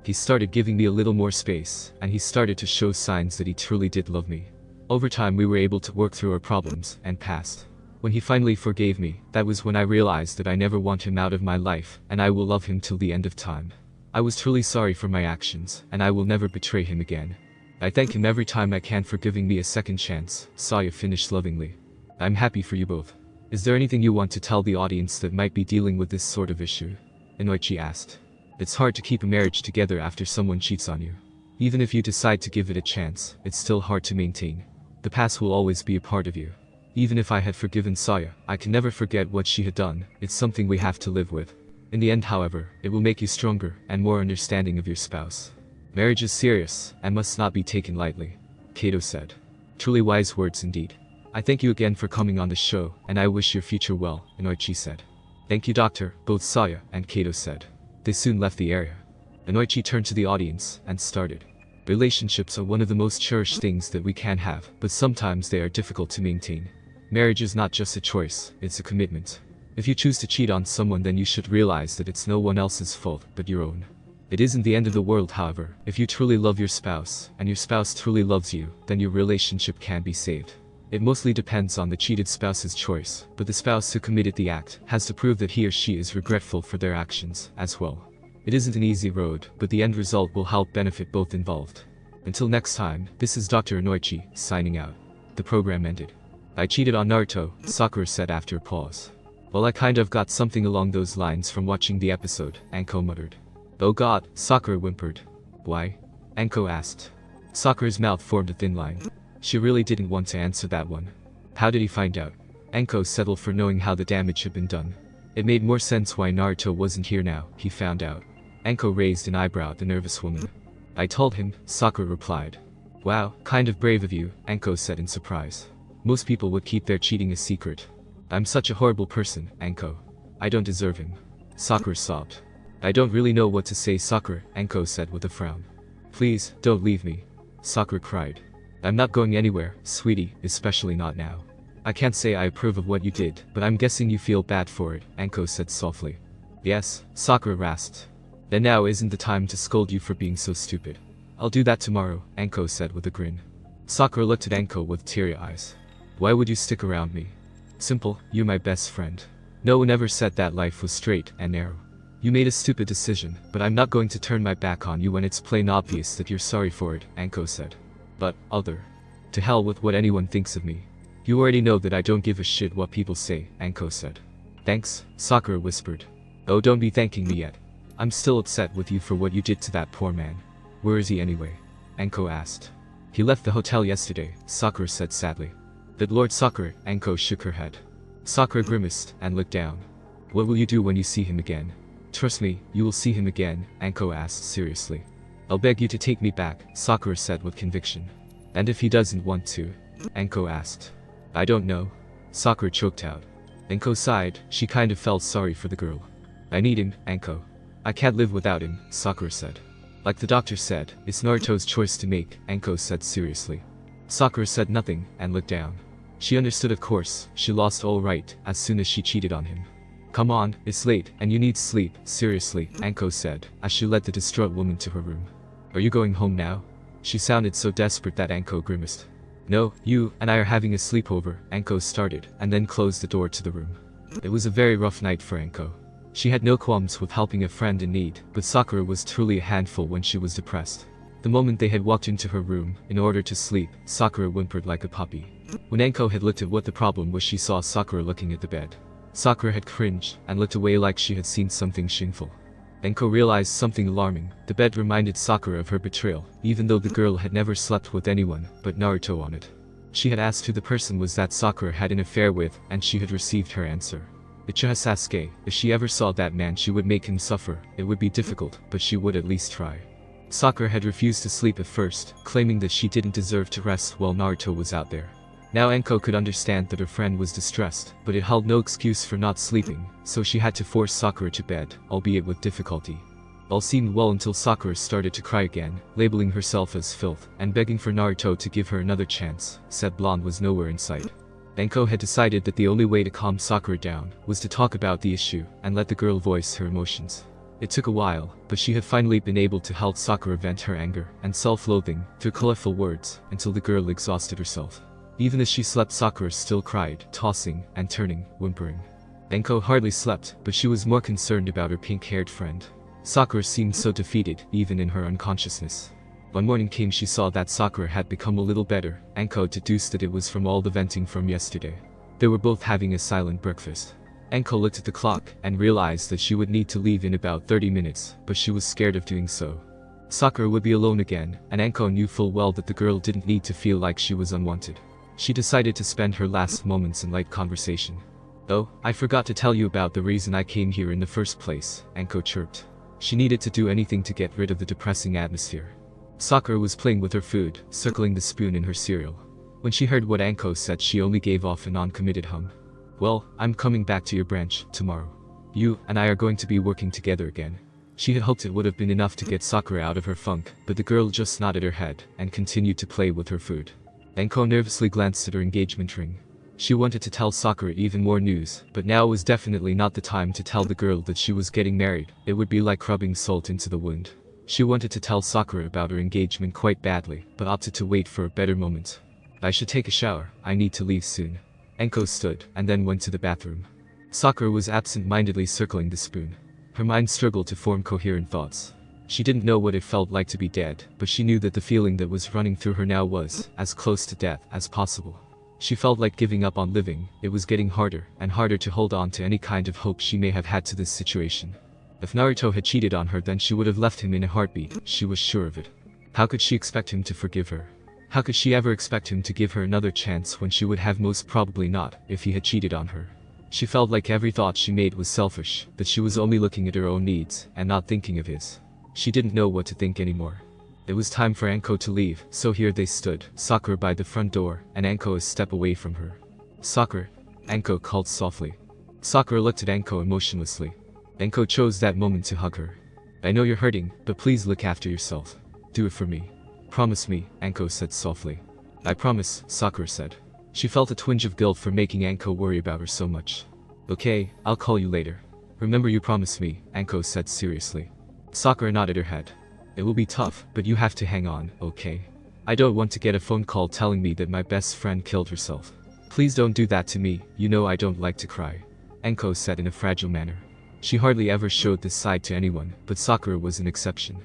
He started giving me a little more space, and he started to show signs that he truly did love me. Over time we were able to work through our problems and past. When he finally forgave me, that was when I realized that I never want him out of my life, and I will love him till the end of time. I was truly sorry for my actions, and I will never betray him again. I thank him every time I can for giving me a second chance, Saya finished lovingly. I'm happy for you both. Is there anything you want to tell the audience that might be dealing with this sort of issue? Inoichi asked. It's hard to keep a marriage together after someone cheats on you. Even if you decide to give it a chance, it's still hard to maintain. The past will always be a part of you. Even if I had forgiven Saya, I can never forget what she had done. It's something we have to live with. In the end, however, it will make you stronger and more understanding of your spouse. Marriage is serious and must not be taken lightly, Kato said. Truly wise words indeed. I thank you again for coming on the show, and I wish your future well, Inoichi said. Thank you, doctor, both Saya and Kato said. They soon left the area. Inoichi turned to the audience and started. Relationships are one of the most cherished things that we can have, but sometimes they are difficult to maintain. Marriage is not just a choice, it's a commitment. If you choose to cheat on someone, then you should realize that it's no one else's fault but your own. It isn't the end of the world, however. If you truly love your spouse, and your spouse truly loves you, then your relationship can be saved. It mostly depends on the cheated spouse's choice, but the spouse who committed the act has to prove that he or she is regretful for their actions as well. It isn't an easy road, but the end result will help benefit both involved. Until next time, this is Dr. Inoichi, signing out. The program ended. I cheated on Naruto, Sakura said after a pause. Well, I kind of got something along those lines from watching the episode, Anko muttered. Oh god, Sakura whimpered. Why? Anko asked. Sakura's mouth formed a thin line. She really didn't want to answer that one. How did he find out? Anko settled for knowing how the damage had been done. It made more sense why Naruto wasn't here now, he found out. Anko raised an eyebrow at the nervous woman. I told him, Sakura replied. Wow, kind of brave of you, Anko said in surprise. Most people would keep their cheating a secret. I'm such a horrible person, Anko. I don't deserve him. Sakura sobbed. I don't really know what to say, Sakura, Anko said with a frown. Please, don't leave me. Sakura cried. I'm not going anywhere, sweetie, especially not now. I can't say I approve of what you did, but I'm guessing you feel bad for it, Anko said softly. Yes, Sakura rasped. Then now isn't the time to scold you for being so stupid. I'll do that tomorrow, Anko said with a grin. Sakura looked at Anko with teary eyes. Why would you stick around me? Simple, you're my best friend. No one ever said that life was straight and narrow. You made a stupid decision, but I'm not going to turn my back on you when it's plain obvious that you're sorry for it, Anko said. But, to hell with what anyone thinks of me. You already know that I don't give a shit what people say, Anko said. Thanks, Sakura whispered. Oh, don't be thanking me yet. I'm still upset with you for what you did to that poor man. Where is he anyway? Anko asked. He left the hotel yesterday, Sakura said sadly. That Lord Sakura, Anko shook her head. Sakura grimaced and looked down. What will you do when you see him again? Trust me, you will see him again, Anko asked seriously. I'll beg you to take me back, Sakura said with conviction. And if he doesn't want to? Anko asked. I don't know. Sakura choked out. Anko sighed, she kind of felt sorry for the girl. I need him, Anko. I can't live without him, Sakura said. Like the doctor said, it's Naruto's choice to make, Anko said seriously. Sakura said nothing and looked down. She understood, of course, she lost all right as soon as she cheated on him. Come on, it's late and you need sleep, seriously, Anko said, as she led the distraught woman to her room. Are you going home now? She sounded so desperate that Anko grimaced. No, you and I are having a sleepover, Anko started, and then closed the door to the room. It was a very rough night for Anko. She had no qualms with helping a friend in need, but Sakura was truly a handful when she was depressed. The moment they had walked into her room, in order to sleep, Sakura whimpered like a puppy. When Anko had looked at what the problem was, she saw Sakura looking at the bed. Sakura had cringed and looked away like she had seen something shameful. Anko realized something alarming. The bed reminded Sakura of her betrayal, even though the girl had never slept with anyone but Naruto on it. She had asked who the person was that Sakura had an affair with, and she had received her answer. Uchiha Sasuke. If she ever saw that man, she would make him suffer. It would be difficult, but she would at least try. Sakura had refused to sleep at first, claiming that she didn't deserve to rest while Naruto was out there. Now Anko could understand that her friend was distressed, but it held no excuse for not sleeping, so she had to force Sakura to bed, albeit with difficulty. All seemed well until Sakura started to cry again, labeling herself as filth, and begging for Naruto to give her another chance. Said blonde was nowhere in sight. Anko had decided that the only way to calm Sakura down was to talk about the issue and let the girl voice her emotions. It took a while, but she had finally been able to help Sakura vent her anger and self-loathing through colorful words until the girl exhausted herself. Even as she slept, Sakura still cried, tossing and turning, whimpering. Anko hardly slept, but she was more concerned about her pink-haired friend. Sakura seemed so defeated, even in her unconsciousness. When morning came, she saw that Sakura had become a little better. Anko deduced that it was from all the venting from yesterday. They were both having a silent breakfast. Anko looked at the clock and realized that she would need to leave in about 30 minutes, but she was scared of doing so. Sakura would be alone again, and Anko knew full well that the girl didn't need to feel like she was unwanted. She decided to spend her last moments in light conversation. "Oh, I forgot to tell you about the reason I came here in the first place," Anko chirped. She needed to do anything to get rid of the depressing atmosphere. Sakura was playing with her food, circling the spoon in her cereal. When she heard what Anko said, she only gave off a non-committed hum. "Well, I'm coming back to your branch tomorrow. You and I are going to be working together again." She had hoped it would have been enough to get Sakura out of her funk, but the girl just nodded her head and continued to play with her food. Anko nervously glanced at her engagement ring. She wanted to tell Sakura even more news, but now was definitely not the time to tell the girl that she was getting married. It would be like rubbing salt into the wound. She wanted to tell Sakura about her engagement quite badly, but opted to wait for a better moment. "I should take a shower, I need to leave soon." Anko stood, and then went to the bathroom. Sakura was absent-mindedly circling the spoon. Her mind struggled to form coherent thoughts. She didn't know what it felt like to be dead, but she knew that the feeling that was running through her now was as close to death as possible. She felt like giving up on living. It was getting harder and harder to hold on to any kind of hope she may have had to this situation. If Naruto had cheated on her, then she would have left him in a heartbeat, she was sure of it. How could she expect him to forgive her? How could she ever expect him to give her another chance when she would have most probably not, if he had cheated on her? She felt like every thought she made was selfish, that she was only looking at her own needs, and not thinking of his. She didn't know what to think anymore. It was time for Anko to leave, so here they stood, Sakura by the front door, and Anko a step away from her. "Sakura," Anko called softly. Sakura looked at Anko emotionlessly. Anko chose that moment to hug her. "I know you're hurting, but please look after yourself. Do it for me. Promise me," Anko said softly. "I promise," Sakura said. She felt a twinge of guilt for making Anko worry about her so much. "Okay, I'll call you later. Remember you promised me," Anko said seriously. Sakura nodded her head. "It will be tough, but you have to hang on, okay? I don't want to get a phone call telling me that my best friend killed herself. Please don't do that to me, you know I don't like to cry," Anko said in a fragile manner. She hardly ever showed this side to anyone, but Sakura was an exception.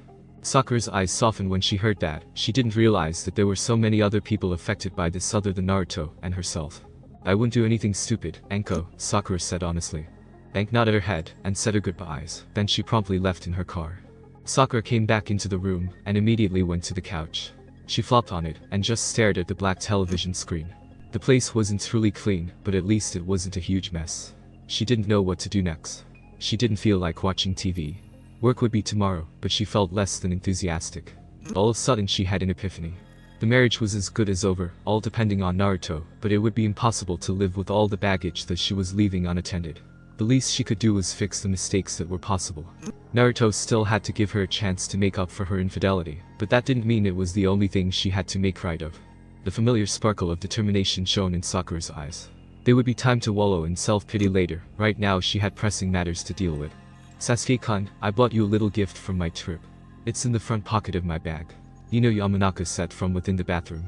Sakura's eyes softened when she heard that. She didn't realize that there were so many other people affected by this other than Naruto and herself. "I wouldn't do anything stupid, Anko," Sakura said honestly. Anko nodded her head and said her goodbyes, then she promptly left in her car. Sakura came back into the room and immediately went to the couch. She flopped on it and just stared at the black television screen. The place wasn't truly clean, but at least it wasn't a huge mess. She didn't know what to do next. She didn't feel like watching TV. Work would be tomorrow, but she felt less than enthusiastic. All of a sudden she had an epiphany. The marriage was as good as over, all depending on Naruto, but it would be impossible to live with all the baggage that she was leaving unattended. The least she could do was fix the mistakes that were possible. Naruto still had to give her a chance to make up for her infidelity, but that didn't mean it was the only thing she had to make right of. The familiar sparkle of determination shone in Sakura's eyes. There would be time to wallow in self-pity later. Right now she had pressing matters to deal with. "Sasuke-kun, I bought you a little gift from my trip. It's in the front pocket of my bag," Yamanaka said from within the bathroom.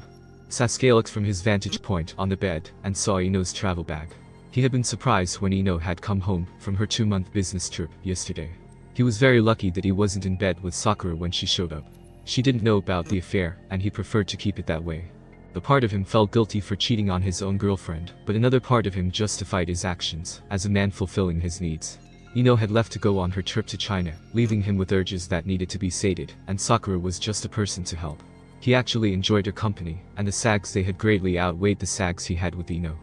Sasuke looked from his vantage point on the bed and saw Ino's travel bag. He had been surprised when Ino had come home from her 2-month business trip yesterday. He was very lucky that he wasn't in bed with Sakura when she showed up. She didn't know about the affair, and he preferred to keep it that way. A part of him felt guilty for cheating on his own girlfriend, but another part of him justified his actions as a man fulfilling his needs. Ino had left to go on her trip to China, leaving him with urges that needed to be sated, and Sakura was just a person to help. He actually enjoyed her company, and the sags they had greatly outweighed the sags he had with Ino.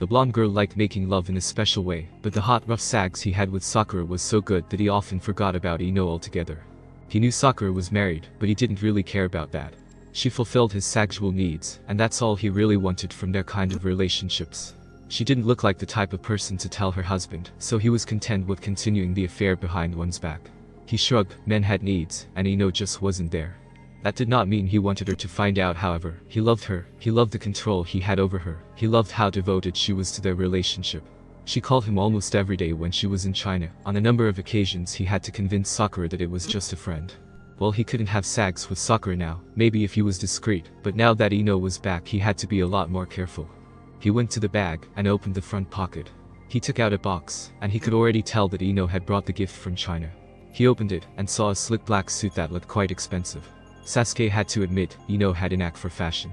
The blonde girl liked making love in a special way, but the hot, rough sags he had with Sakura was so good that he often forgot about Ino altogether. He knew Sakura was married, but he didn't really care about that. She fulfilled his sexual needs, and that's all he really wanted from their kind of relationships. She didn't look like the type of person to tell her husband, so he was content with continuing the affair behind one's back. He shrugged. Men had needs, and Ino just wasn't there. That did not mean he wanted her to find out, however. He loved her, he loved the control he had over her, he loved how devoted she was to their relationship. She called him almost every day when she was in China. On a number of occasions he had to convince Sakura that it was just a friend. Well, he couldn't have sex with Sakura now, maybe if he was discreet, but now that Ino was back he had to be a lot more careful. He went to the bag and opened the front pocket. He took out a box, and he could already tell that Ino had brought the gift from China. He opened it and saw a slick black suit that looked quite expensive. Sasuke had to admit, Ino had an knack for fashion.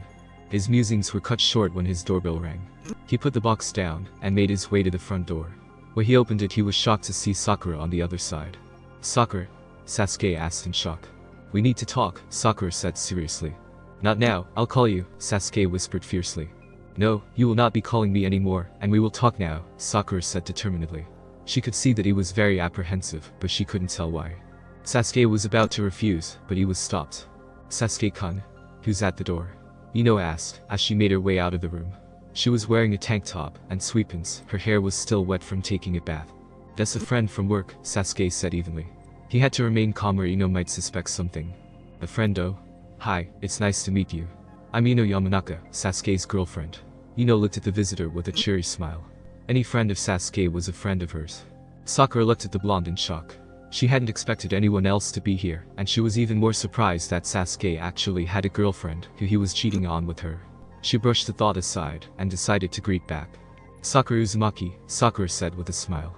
His musings were cut short when his doorbell rang. He put the box down and made his way to the front door. When he opened it, he was shocked to see Sakura on the other side. "Sakura?" Sasuke asked in shock. "We need to talk," Sakura said seriously. "Not now, I'll call you," Sasuke whispered fiercely. "No, you will not be calling me anymore, and we will talk now," Sakura said determinedly. She could see that he was very apprehensive, but she couldn't tell why. Sasuke was about to refuse, but he was stopped. "Sasuke-kun, who's at the door?" Ino asked, as she made her way out of the room. She was wearing a tank top and sweatpants, her hair was still wet from taking a bath. "That's a friend from work," Sasuke said evenly. He had to remain calm or Ino might suspect something. "A friend oh? Hi, it's nice to meet you. I'm Ino Yamanaka, Sasuke's girlfriend." Ino looked at the visitor with a cheery smile. Any friend of Sasuke was a friend of hers. Sakura looked at the blonde in shock. She hadn't expected anyone else to be here, and she was even more surprised that Sasuke actually had a girlfriend who he was cheating on with her. She brushed the thought aside and decided to greet back. "Sakura Uzumaki," Sakura said with a smile.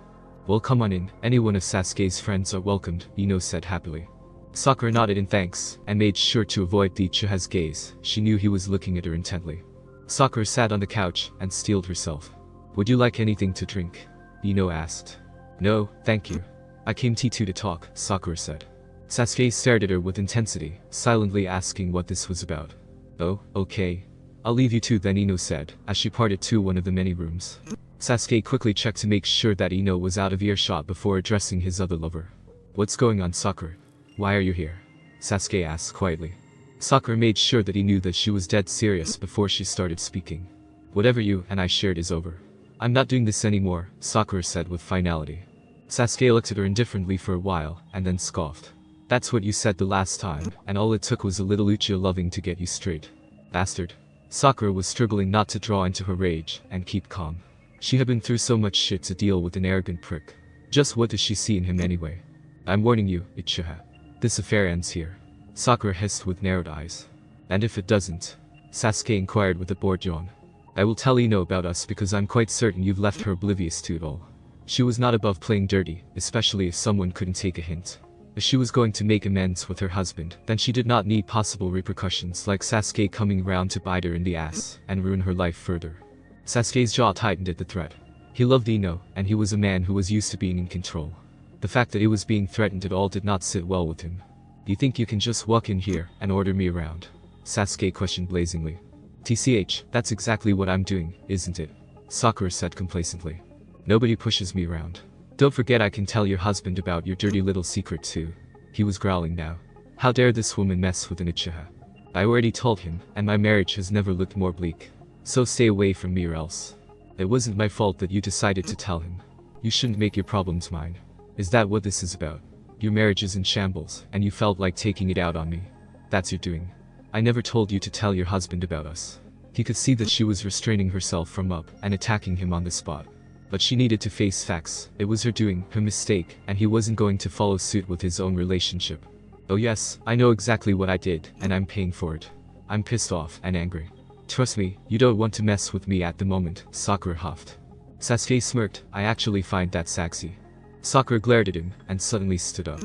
"Well, come on in, any one of Sasuke's friends are welcomed," Ino said happily. Sakura nodded in thanks and made sure to avoid the Uchiha's gaze. She knew he was looking at her intently. Sakura sat on the couch and steeled herself. "Would you like anything to drink?" Ino asked. "No, thank you. I came to talk," Sakura said. Sasuke stared at her with intensity, silently asking what this was about. "Oh, okay. I'll leave you two then," Ino said, as she parted to one of the many rooms. Sasuke quickly checked to make sure that Ino was out of earshot before addressing his other lover. "What's going on, Sakura? Why are you here?" Sasuke asked quietly. Sakura made sure that he knew that she was dead serious before she started speaking. "Whatever you and I shared is over. I'm not doing this anymore," Sakura said with finality. Sasuke looked at her indifferently for a while, and then scoffed. "That's what you said the last time, and all it took was a little Uchiha loving to get you straight. Bastard." Sakura was struggling not to draw into her rage and keep calm. She had been through so much shit to deal with an arrogant prick. Just what does she see in him anyway? "I'm warning you, Uchiha. This affair ends here," Sakura hissed with narrowed eyes. "And if it doesn't?" Sasuke inquired with a bored yawn. "I will tell Ino about us because I'm quite certain you've left her oblivious to it all. She was not above playing dirty, especially if someone couldn't take a hint. If she was going to make amends with her husband, then she did not need possible repercussions like Sasuke coming round to bite her in the ass and ruin her life further." Sasuke's jaw tightened at the threat. He loved Ino, and he was a man who was used to being in control. The fact that he was being threatened at all did not sit well with him. "You think you can just walk in here and order me around?" Sasuke questioned blazingly. "TCH, that's exactly what I'm doing, isn't it?" Sakura said complacently. "Nobody pushes me around. Don't forget I can tell your husband about your dirty little secret too." He was growling now. "How dare this woman mess with an Uchiha? I already told him, and my marriage has never looked more bleak. So stay away from me or else. It wasn't my fault that you decided to tell him. You shouldn't make your problems mine. Is that what this is about? Your marriage is in shambles, and you felt like taking it out on me. That's your doing. I never told you to tell your husband about us." He could see that she was restraining herself from up and attacking him on the spot. But she needed to face facts. It was her doing, her mistake, and he wasn't going to follow suit with his own relationship. "Oh yes, I know exactly what I did, and I'm paying for it. I'm pissed off and angry. Trust me, you don't want to mess with me at the moment," Sakura huffed. Sasuke smirked. "I actually find that sexy." Sakura glared at him and suddenly stood up.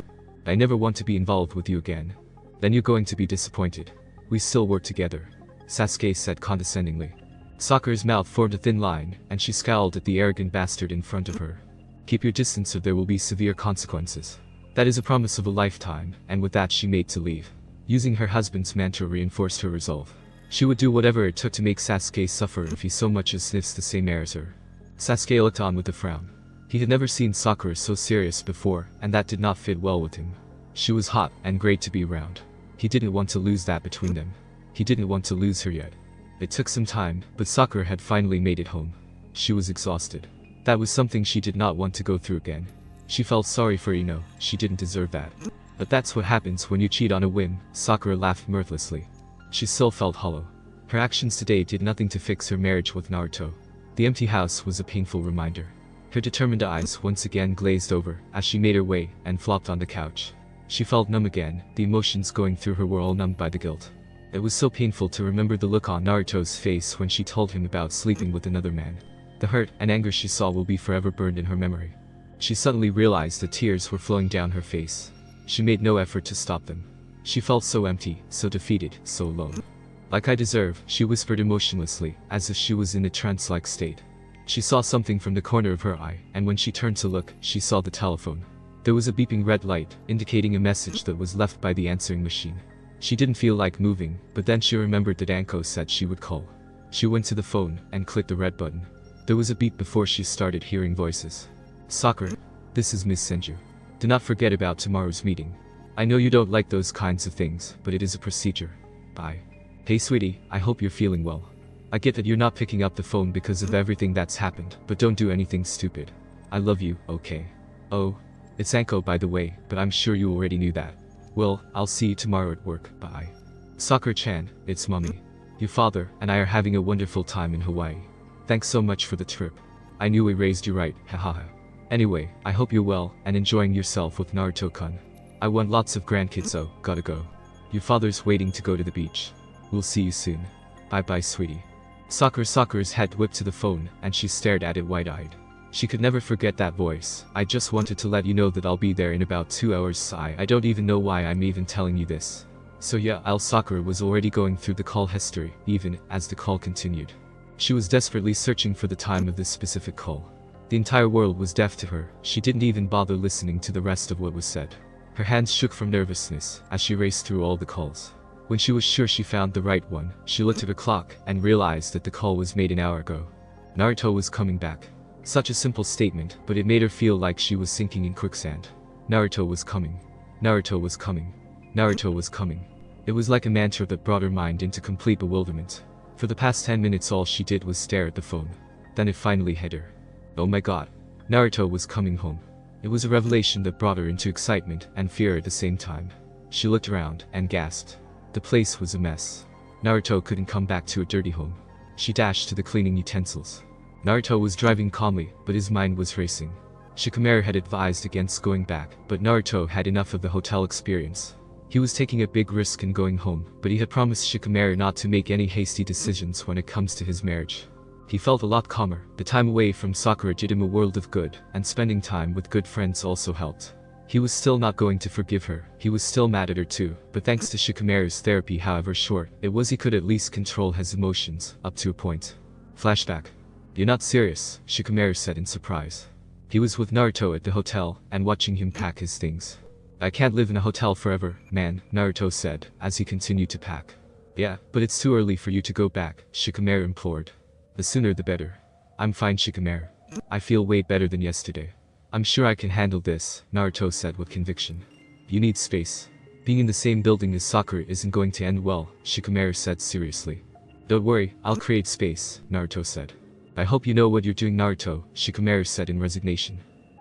"I never want to be involved with you again." "Then you're going to be disappointed. We still work together," Sasuke said condescendingly. Sakura's mouth formed a thin line, and she scowled at the arrogant bastard in front of her. "Keep your distance or there will be severe consequences. That is a promise of a lifetime," and with that she made to leave. Using her husband's mantra reinforced her resolve. She would do whatever it took to make Sasuke suffer if he so much as sniffs the same air as her. Sasuke looked on with a frown. He had never seen Sakura so serious before, and that did not fit well with him. She was hot and great to be around. He didn't want to lose that between them. He didn't want to lose her yet. It took some time, but Sakura had finally made it home. She was exhausted. That was something she did not want to go through again. She felt sorry for Ino, she didn't deserve that. But that's what happens when you cheat on a whim, Sakura laughed mirthlessly. She still felt hollow. Her actions today did nothing to fix her marriage with Naruto. The empty house was a painful reminder. Her determined eyes once again glazed over as she made her way and flopped on the couch. She felt numb again, the emotions going through her were all numbed by the guilt. It was so painful to remember the look on Naruto's face when she told him about sleeping with another man. The hurt and anger she saw will be forever burned in her memory. She suddenly realized that tears were flowing down her face. She made no effort to stop them. She felt so empty, so defeated, so alone. "Like I deserve," she whispered emotionlessly, as if she was in a trance-like state. She saw something from the corner of her eye, and when she turned to look, she saw the telephone. There was a beeping red light, indicating a message that was left by the answering machine. She didn't feel like moving, but then she remembered that Anko said she would call. She went to the phone, and clicked the red button. There was a beep before she started hearing voices. "Sakura, this is Miss Senju. Do not forget about tomorrow's meeting. I know you don't like those kinds of things, but it is a procedure. Bye. Hey sweetie, I hope you're feeling well. I get that you're not picking up the phone because of everything that's happened, but don't do anything stupid. I love you, okay? Oh, it's Anko by the way, but I'm sure you already knew that. Well, I'll see you tomorrow at work, bye. Sakura-chan, it's mommy. Your father and I are having a wonderful time in Hawaii. Thanks so much for the trip. I knew we raised you right, hahaha. Anyway, I hope you're well and enjoying yourself with Naruto-kun. I want lots of grandkids, so gotta go. Your father's waiting to go to the beach. We'll see you soon. Bye-bye, sweetie." Sakura's head whipped to the phone, and she stared at it wide-eyed. She could never forget that voice. "I just wanted to let you know that I'll be there in about 2 hours. I don't even know why I'm even telling you this. So yeah, Sakura was already going through the call history, even as the call continued. She was desperately searching for the time of this specific call. The entire world was deaf to her. She didn't even bother listening to the rest of what was said. Her hands shook from nervousness as she raced through all the calls. When she was sure she found the right one, she looked at her clock and realized that the call was made an hour ago. Naruto was coming back. Such a simple statement, but it made her feel like she was sinking in quicksand. Naruto was coming. Naruto was coming. Naruto was coming. It was like a mantra that brought her mind into complete bewilderment. For the past 10 minutes all she did was stare at the phone. Then it finally hit her. Oh my god. Naruto was coming home. It was a revelation that brought her into excitement and fear at the same time. She looked around and gasped. The place was a mess. Naruto couldn't come back to a dirty home. She dashed to the cleaning utensils. Naruto was driving calmly, but his mind was racing. Shikamaru had advised against going back, but Naruto had enough of the hotel experience. He was taking a big risk in going home, but he had promised Shikamaru not to make any hasty decisions when it comes to his marriage. He felt a lot calmer. The time away from Sakura did him a world of good, and spending time with good friends also helped. He was still not going to forgive her. He was still mad at her too, but thanks to Shikamaru's therapy, however short it was, he could at least control his emotions, up to a point. Flashback. "You're not serious," Shikamaru said in surprise. He was with Naruto at the hotel, and watching him pack his things. "I can't live in a hotel forever, man," Naruto said, as he continued to pack. "Yeah, but it's too early for you to go back," Shikamaru implored. "The sooner the better." "I'm fine, Shikamaru. I feel way better than yesterday. I'm sure I can handle this," Naruto said with conviction. "You need space. Being in the same building as Sakura isn't going to end well," Shikamaru said seriously. "Don't worry, I'll create space," Naruto said. "I hope you know what you're doing, Naruto," Shikamaru said in resignation.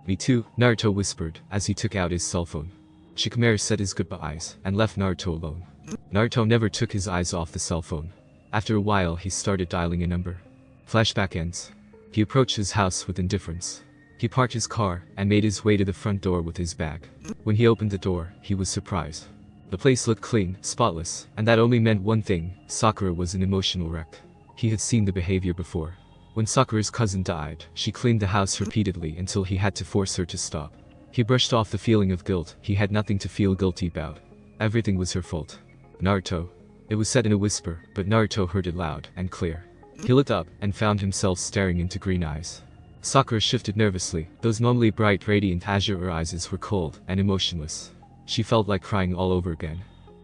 "Me too," Naruto whispered, as he took out his cell phone. Shikamaru said his goodbyes, and left Naruto alone. Naruto never took his eyes off the cell phone. After a while he started dialing a number. Flashback ends. He approached his house with indifference. He parked his car, and made his way to the front door with his bag. When he opened the door, he was surprised. The place looked clean, spotless, and that only meant one thing: Sakura was an emotional wreck. He had seen the behavior before. When Sakura's cousin died, she cleaned the house repeatedly until he had to force her to stop. He brushed off the feeling of guilt. He had nothing to feel guilty about. Everything was her fault. "Naruto." It was said in a whisper, but Naruto heard it loud and clear. He looked up, and found himself staring into green eyes. Sakura shifted nervously. Those normally bright, radiant azure eyes were cold and emotionless. She felt like crying all over again.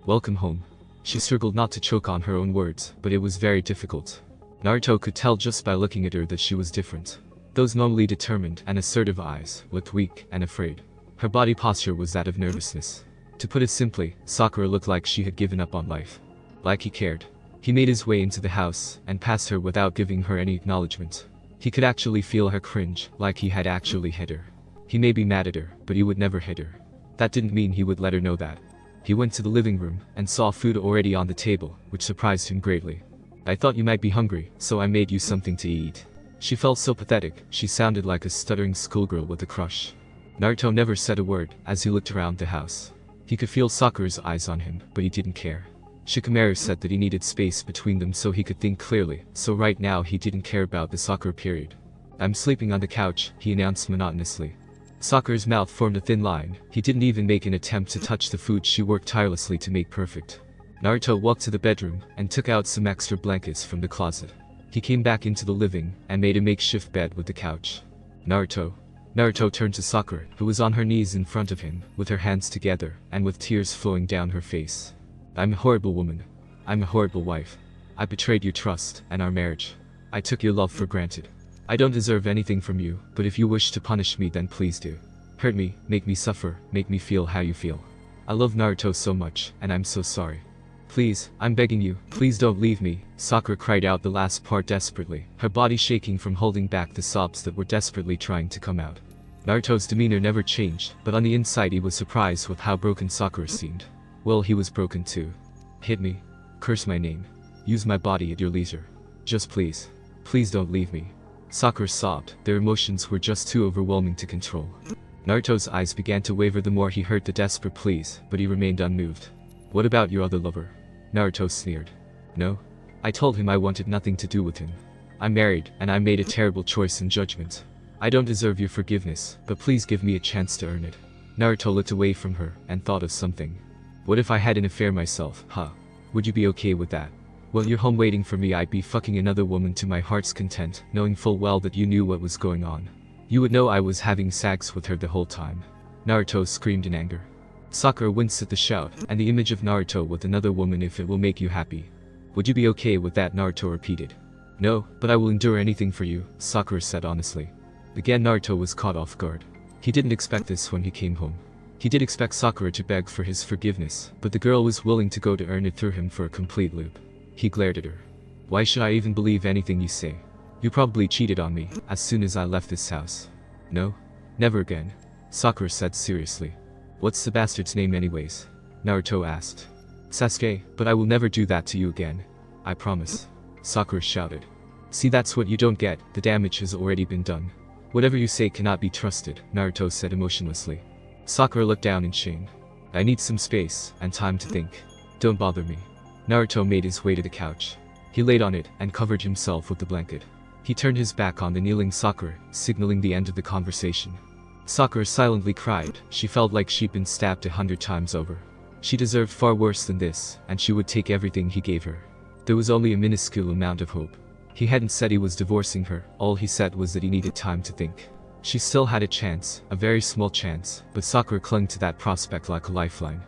"Welcome home." She struggled not to choke on her own words, but it was very difficult. Naruto could tell just by looking at her that she was different. Those normally determined and assertive eyes looked weak and afraid. Her body posture was that of nervousness. To put it simply, Sakura looked like she had given up on life. Like he cared. He made his way into the house, and passed her without giving her any acknowledgement. He could actually feel her cringe, like he had actually hit her. He may be mad at her, but he would never hit her. That didn't mean he would let her know that. He went to the living room, and saw food already on the table, which surprised him greatly. "I thought you might be hungry, so I made you something to eat." She felt so pathetic. She sounded like a stuttering schoolgirl with a crush. Naruto never said a word, as he looked around the house. He could feel Sakura's eyes on him, but he didn't care. Shikamaru said that he needed space between them so he could think clearly, so right now he didn't care about the Sakura period. "I'm sleeping on the couch," he announced monotonously. Sakura's mouth formed a thin line. He didn't even make an attempt to touch the food she worked tirelessly to make perfect. Naruto walked to the bedroom and took out some extra blankets from the closet. He came back into the living and made a makeshift bed with the couch. Naruto turned to Sakura, who was on her knees in front of him, with her hands together and with tears flowing down her face. I'm a horrible woman. I'm a horrible wife. I betrayed your trust and our marriage. I took your love for granted. I don't deserve anything from you, but if you wish to punish me, then please do. Hurt me, make me suffer, make me feel how you feel. I love Naruto so much, and I'm so sorry. Please, I'm begging you, please don't leave me. Sakura cried out the last part desperately, her body shaking from holding back the sobs that were desperately trying to come out. Naruto's demeanor never changed, but on the inside he was surprised with how broken Sakura seemed. Well, he was broken too. Hit me. Curse my name. Use my body at your leisure. Just please. Please don't leave me. Sakura sobbed. Their emotions were just too overwhelming to control. Naruto's eyes began to waver the more he heard the desperate pleas, but he remained unmoved. What about your other lover? Naruto sneered. No. I told him I wanted nothing to do with him. I'm married, and I made a terrible choice in judgment. I don't deserve your forgiveness, but please give me a chance to earn it. Naruto looked away from her and thought of something. What if I had an affair myself, huh? Would you be okay with that? While you're home waiting for me, I'd be fucking another woman to my heart's content, knowing full well that you knew what was going on. You would know I was having sex with her the whole time. Naruto screamed in anger. Sakura winced at the shout, and the image of Naruto with another woman if it will make you happy. Would you be okay with that? Naruto repeated. No, but I will endure anything for you, Sakura said honestly. Again Naruto was caught off guard. He didn't expect this when he came home. He did expect Sakura to beg for his forgiveness, but the girl was willing to go to earn it through him for a complete loop. He glared at her. Why should I even believe anything you say? You probably cheated on me as soon as I left this house. No? Never again. Sakura said seriously. What's the bastard's name anyways? Naruto asked. Sasuke, but I will never do that to you again. I promise. Sakura shouted. See, that's what you don't get, the damage has already been done. Whatever you say cannot be trusted, Naruto said emotionlessly. Sakura looked down in shame. I need some space and time to think. Don't bother me. Naruto made his way to the couch. He laid on it and covered himself with the blanket. He turned his back on the kneeling Sakura, signaling the end of the conversation. Sakura silently cried. She felt like she'd been stabbed 100 times over. She deserved far worse than this, and she would take everything he gave her. There was only a minuscule amount of hope. He hadn't said he was divorcing her, all he said was that he needed time to think. She still had a chance, a very small chance, but Sakura clung to that prospect like a lifeline.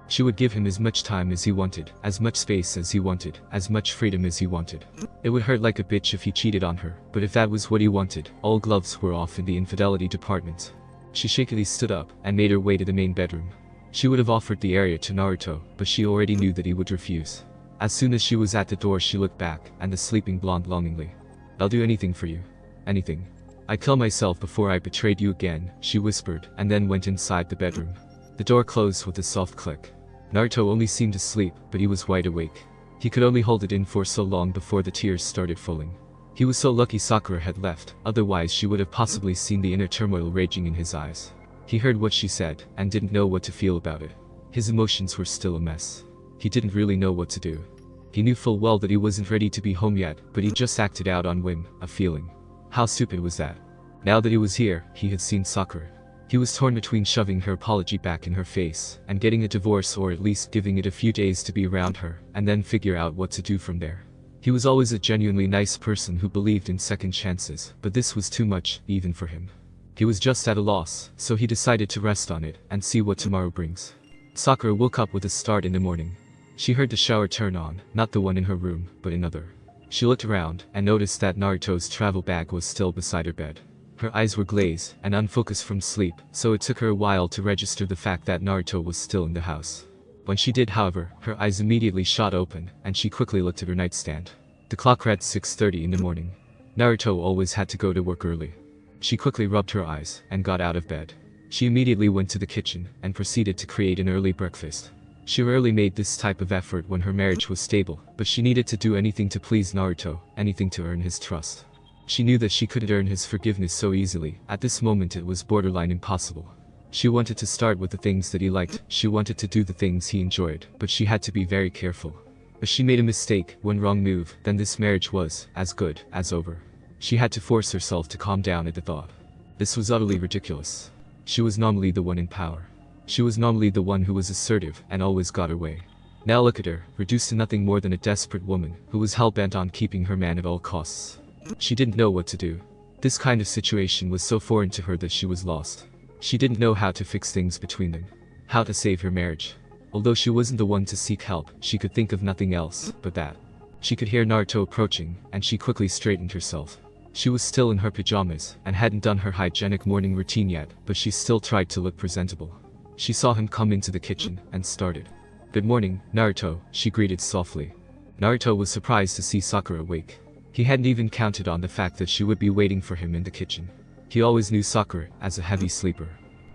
She would give him as much time as he wanted, as much space as he wanted, as much freedom as he wanted. It would hurt like a bitch if he cheated on her, but if that was what he wanted, all gloves were off in the infidelity department. She shakily stood up and made her way to the main bedroom. She would have offered the area to Naruto, but she already knew that he would refuse. As soon as she was at the door, she looked back, and the sleeping blonde longingly. I'll do anything for you. Anything. I'd kill myself before I betrayed you again, she whispered, and then went inside the bedroom. The door closed with a soft click. Naruto only seemed asleep, but he was wide awake. He could only hold it in for so long before the tears started falling. He was so lucky Sakura had left, otherwise she would have possibly seen the inner turmoil raging in his eyes. He heard what she said, and didn't know what to feel about it. His emotions were still a mess. He didn't really know what to do. He knew full well that he wasn't ready to be home yet, but he just acted out on whim, a feeling. How stupid was that? Now that he was here, he had seen Sakura. He was torn between shoving her apology back in her face, and getting a divorce, or at least giving it a few days to be around her, and then figure out what to do from there. He was always a genuinely nice person who believed in second chances, but this was too much, even for him. He was just at a loss, so he decided to rest on it, and see what tomorrow brings. Sakura woke up with a start in the morning. She heard the shower turn on, not the one in her room, but another. She looked around, and noticed that Naruto's travel bag was still beside her bed. Her eyes were glazed and unfocused from sleep, so it took her a while to register the fact that Naruto was still in the house. When she did, however, her eyes immediately shot open, and she quickly looked at her nightstand. The clock read 6:30 in the morning. Naruto always had to go to work early. She quickly rubbed her eyes and got out of bed. She immediately went to the kitchen and proceeded to create an early breakfast. She rarely made this type of effort when her marriage was stable, but she needed to do anything to please Naruto, anything to earn his trust. She knew that she couldn't earn his forgiveness so easily. At this moment it was borderline impossible. She wanted to start with the things that he liked, she wanted to do the things he enjoyed, but she had to be very careful. If she made a mistake, one wrong move, then this marriage was as good as over. She had to force herself to calm down at the thought. This was utterly ridiculous. She was normally the one in power. She was normally the one who was assertive and always got her way. Now look at her, reduced to nothing more than a desperate woman who was hell-bent on keeping her man at all costs. She didn't know what to do. This kind of situation was so foreign to her that she was lost. She didn't know how to fix things between them. How to save her marriage. Although she wasn't the one to seek help, she could think of nothing else but that. She could hear Naruto approaching, and she quickly straightened herself. She was still in her pajamas, and hadn't done her hygienic morning routine yet, but she still tried to look presentable. She saw him come into the kitchen, and started. "Good morning, Naruto," she greeted softly. Naruto was surprised to see Sakura awake. He hadn't even counted on the fact that she would be waiting for him in the kitchen. He always knew Sakura as a heavy sleeper.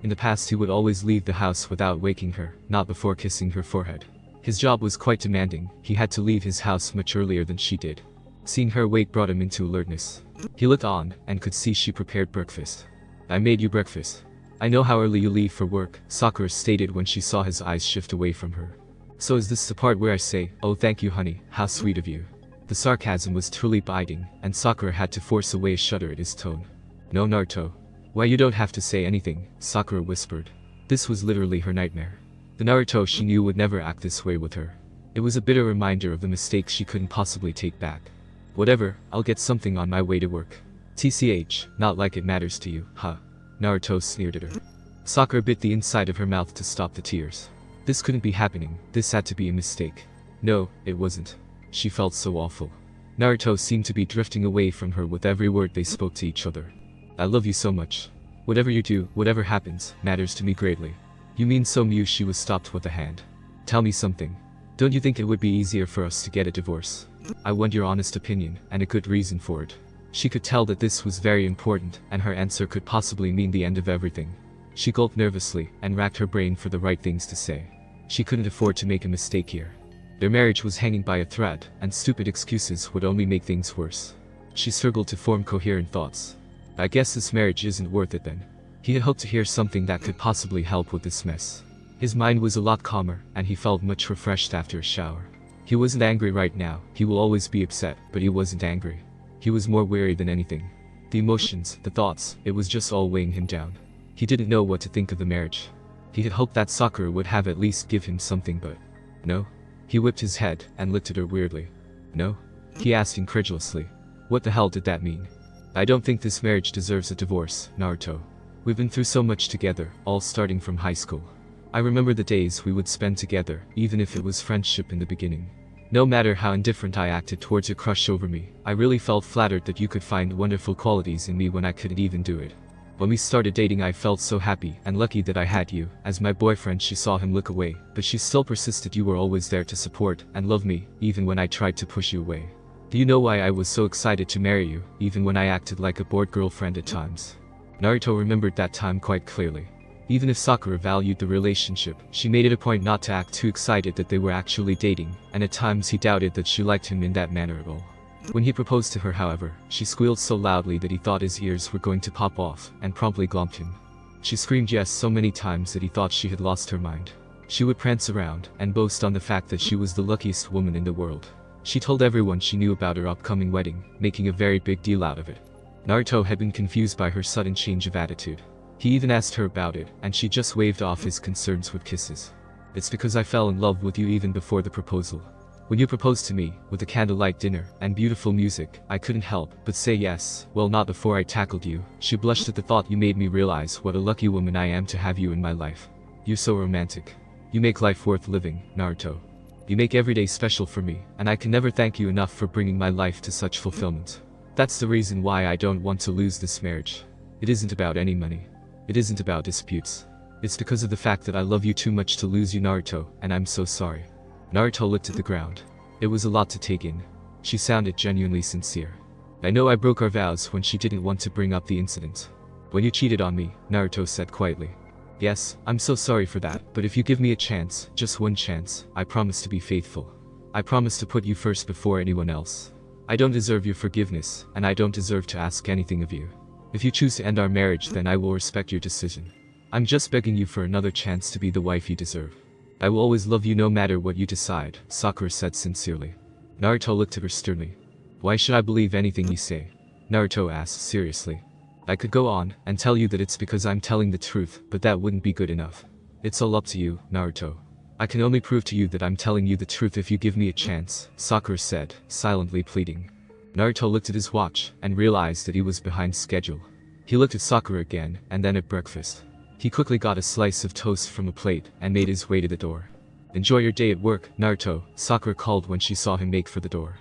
In the past he would always leave the house without waking her, not before kissing her forehead. His job was quite demanding, he had to leave his house much earlier than she did. Seeing her awake brought him into alertness. He looked on, and could see she prepared breakfast. "I made you breakfast. I know how early you leave for work," Sakura stated when she saw his eyes shift away from her. "So is this the part where I say, 'Oh thank you honey, how sweet of you'?" The sarcasm was truly biting, and Sakura had to force away a shudder at his tone. "No Naruto. Why you don't have to say anything," Sakura whispered. This was literally her nightmare. The Naruto she knew would never act this way with her. It was a bitter reminder of the mistakes she couldn't possibly take back. "Whatever, I'll get something on my way to work." "TCH, not like it matters to you, huh?" Naruto sneered at her. Sakura bit the inside of her mouth to stop the tears. This couldn't be happening, this had to be a mistake. No, it wasn't. She felt so awful. Naruto seemed to be drifting away from her with every word they spoke to each other. "I love you so much. Whatever you do, whatever happens, matters to me greatly." "You mean so?" She was stopped with a hand. "Tell me something. Don't you think it would be easier for us to get a divorce? I want your honest opinion, and a good reason for it." She could tell that this was very important, and her answer could possibly mean the end of everything. She gulped nervously, and racked her brain for the right things to say. She couldn't afford to make a mistake here. Their marriage was hanging by a thread, and stupid excuses would only make things worse. She struggled to form coherent thoughts. "I guess this marriage isn't worth it then." He had hoped to hear something that could possibly help with this mess. His mind was a lot calmer, and he felt much refreshed after a shower. He wasn't angry right now, he will always be upset, but he wasn't angry. He was more weary than anything. The emotions, the thoughts, it was just all weighing him down. He didn't know what to think of the marriage. He had hoped that Sakura would have at least give him something, but no. He whipped his head and looked at her weirdly. "No?" he asked incredulously. "What the hell did that mean?" "I don't think this marriage deserves a divorce, Naruto. We've been through so much together, all starting from high school. I remember the days we would spend together, even if it was friendship in the beginning. No matter how indifferent I acted towards your crush over me, I really felt flattered that you could find wonderful qualities in me when I couldn't even do it. When we started dating I felt so happy and lucky that I had you as my boyfriend." She saw him look away, but she still persisted. "You were always there to support and love me, even when I tried to push you away. Do you know why I was so excited to marry you, even when I acted like a bored girlfriend at times?" Naruto remembered that time quite clearly. Even if Sakura valued the relationship, she made it a point not to act too excited that they were actually dating, and at times he doubted that she liked him in that manner at all. When he proposed to her, however, she squealed so loudly that he thought his ears were going to pop off, and promptly glomped him. She screamed yes so many times that he thought she had lost her mind. She would prance around, and boast on the fact that she was the luckiest woman in the world. She told everyone she knew about her upcoming wedding, making a very big deal out of it. Naruto had been confused by her sudden change of attitude. He even asked her about it, and she just waved off his concerns with kisses. "It's because I fell in love with you even before the proposal. When you proposed to me, with a candlelight dinner and beautiful music, I couldn't help but say yes. Well, not before I tackled you." She blushed at the thought. "You made me realize what a lucky woman I am to have you in my life. You're so romantic. You make life worth living, Naruto. You make every day special for me, and I can never thank you enough for bringing my life to such fulfillment. That's the reason why I don't want to lose this marriage. It isn't about any money. It isn't about disputes. It's because of the fact that I love you too much to lose you, Naruto, and I'm so sorry." Naruto looked at the ground. It was a lot to take in. She sounded genuinely sincere. "I know I broke our vows when she didn't want to bring up the incident. When you cheated on me," Naruto said quietly. "Yes, I'm so sorry for that, but if you give me a chance, just one chance, I promise to be faithful. I promise to put you first before anyone else. I don't deserve your forgiveness, and I don't deserve to ask anything of you. If you choose to end our marriage, then I will respect your decision. I'm just begging you for another chance to be the wife you deserve. I will always love you no matter what you decide," Sakura said sincerely. Naruto looked at her sternly. "Why should I believe anything you say?" Naruto asked seriously. I could go on and tell you that it's because I'm telling the truth, but that wouldn't be good enough. It's all up to you, Naruto. I can only prove to you that I'm telling you the truth if you give me a chance, Sakura said, silently pleading. Naruto looked at his watch and realized that he was behind schedule. He looked at Sakura again and then at breakfast. He quickly got a slice of toast from a plate and made his way to the door. Enjoy your day at work, Naruto, Sakura called when she saw him make for the door.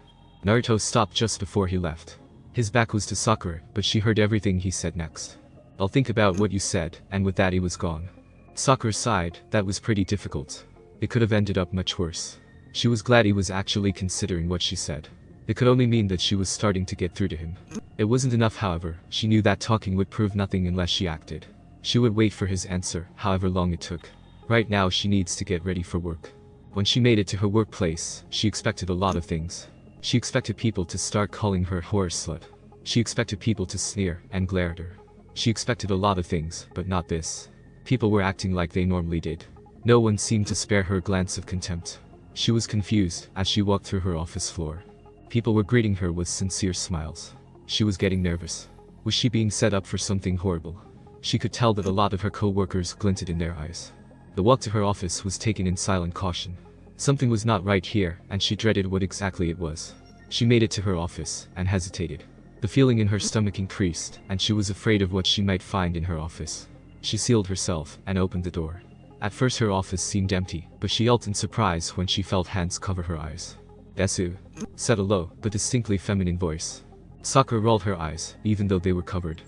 Naruto stopped just before he left. His back was to Sakura, but she heard everything he said next. I'll think about what you said, and with that he was gone. Sakura sighed. That was pretty difficult. It could have ended up much worse. She was glad he was actually considering what she said. It could only mean that she was starting to get through to him. It wasn't enough, however. She knew that talking would prove nothing unless she acted. She would wait for his answer, however long it took. Right now she needs to get ready for work. When she made it to her workplace, she expected a lot of things. She expected people to start calling her whore slut. She expected people to sneer and glare at her. She expected a lot of things, but not this. People were acting like they normally did. No one seemed to spare her a glance of contempt. She was confused as she walked through her office floor. People were greeting her with sincere smiles. She was getting nervous. Was she being set up for something horrible? She could tell that a lot of her co-workers glinted in their eyes. The walk to her office was taken in silent caution. Something was not right here, and she dreaded what exactly it was. She made it to her office and hesitated. The feeling in her stomach increased, and she was afraid of what she might find in her office. She sealed herself and opened the door. At first her office seemed empty, but she yelped in surprise when she felt hands cover her eyes. "Desu," said a low but distinctly feminine voice. Sakura rolled her eyes, even though they were covered.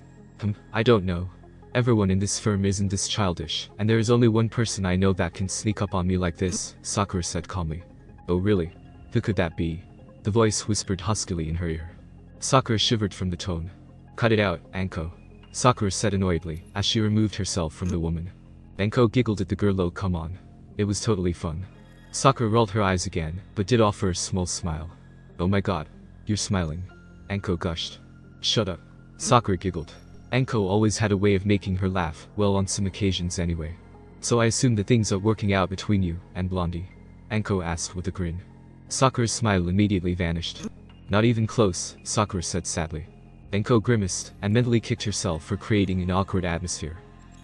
I don't know. Everyone in this firm isn't this childish, and there is only one person I know that can sneak up on me like this, Sakura said calmly. Oh really? Who could that be? The voice whispered huskily in her ear. Sakura shivered from the tone. Cut it out, Anko, Sakura said annoyedly, as she removed herself from the woman. Anko giggled at the girl. Oh come on. It was totally fun. Sakura rolled her eyes again, but did offer a small smile. Oh my god. You're smiling. Anko gushed. Shut up. Sakura giggled. Anko always had a way of making her laugh, well on some occasions anyway. So I assume that things are working out between you and Blondie? Anko asked with a grin. Sakura's smile immediately vanished. Not even close, Sakura said sadly. Anko grimaced and mentally kicked herself for creating an awkward atmosphere.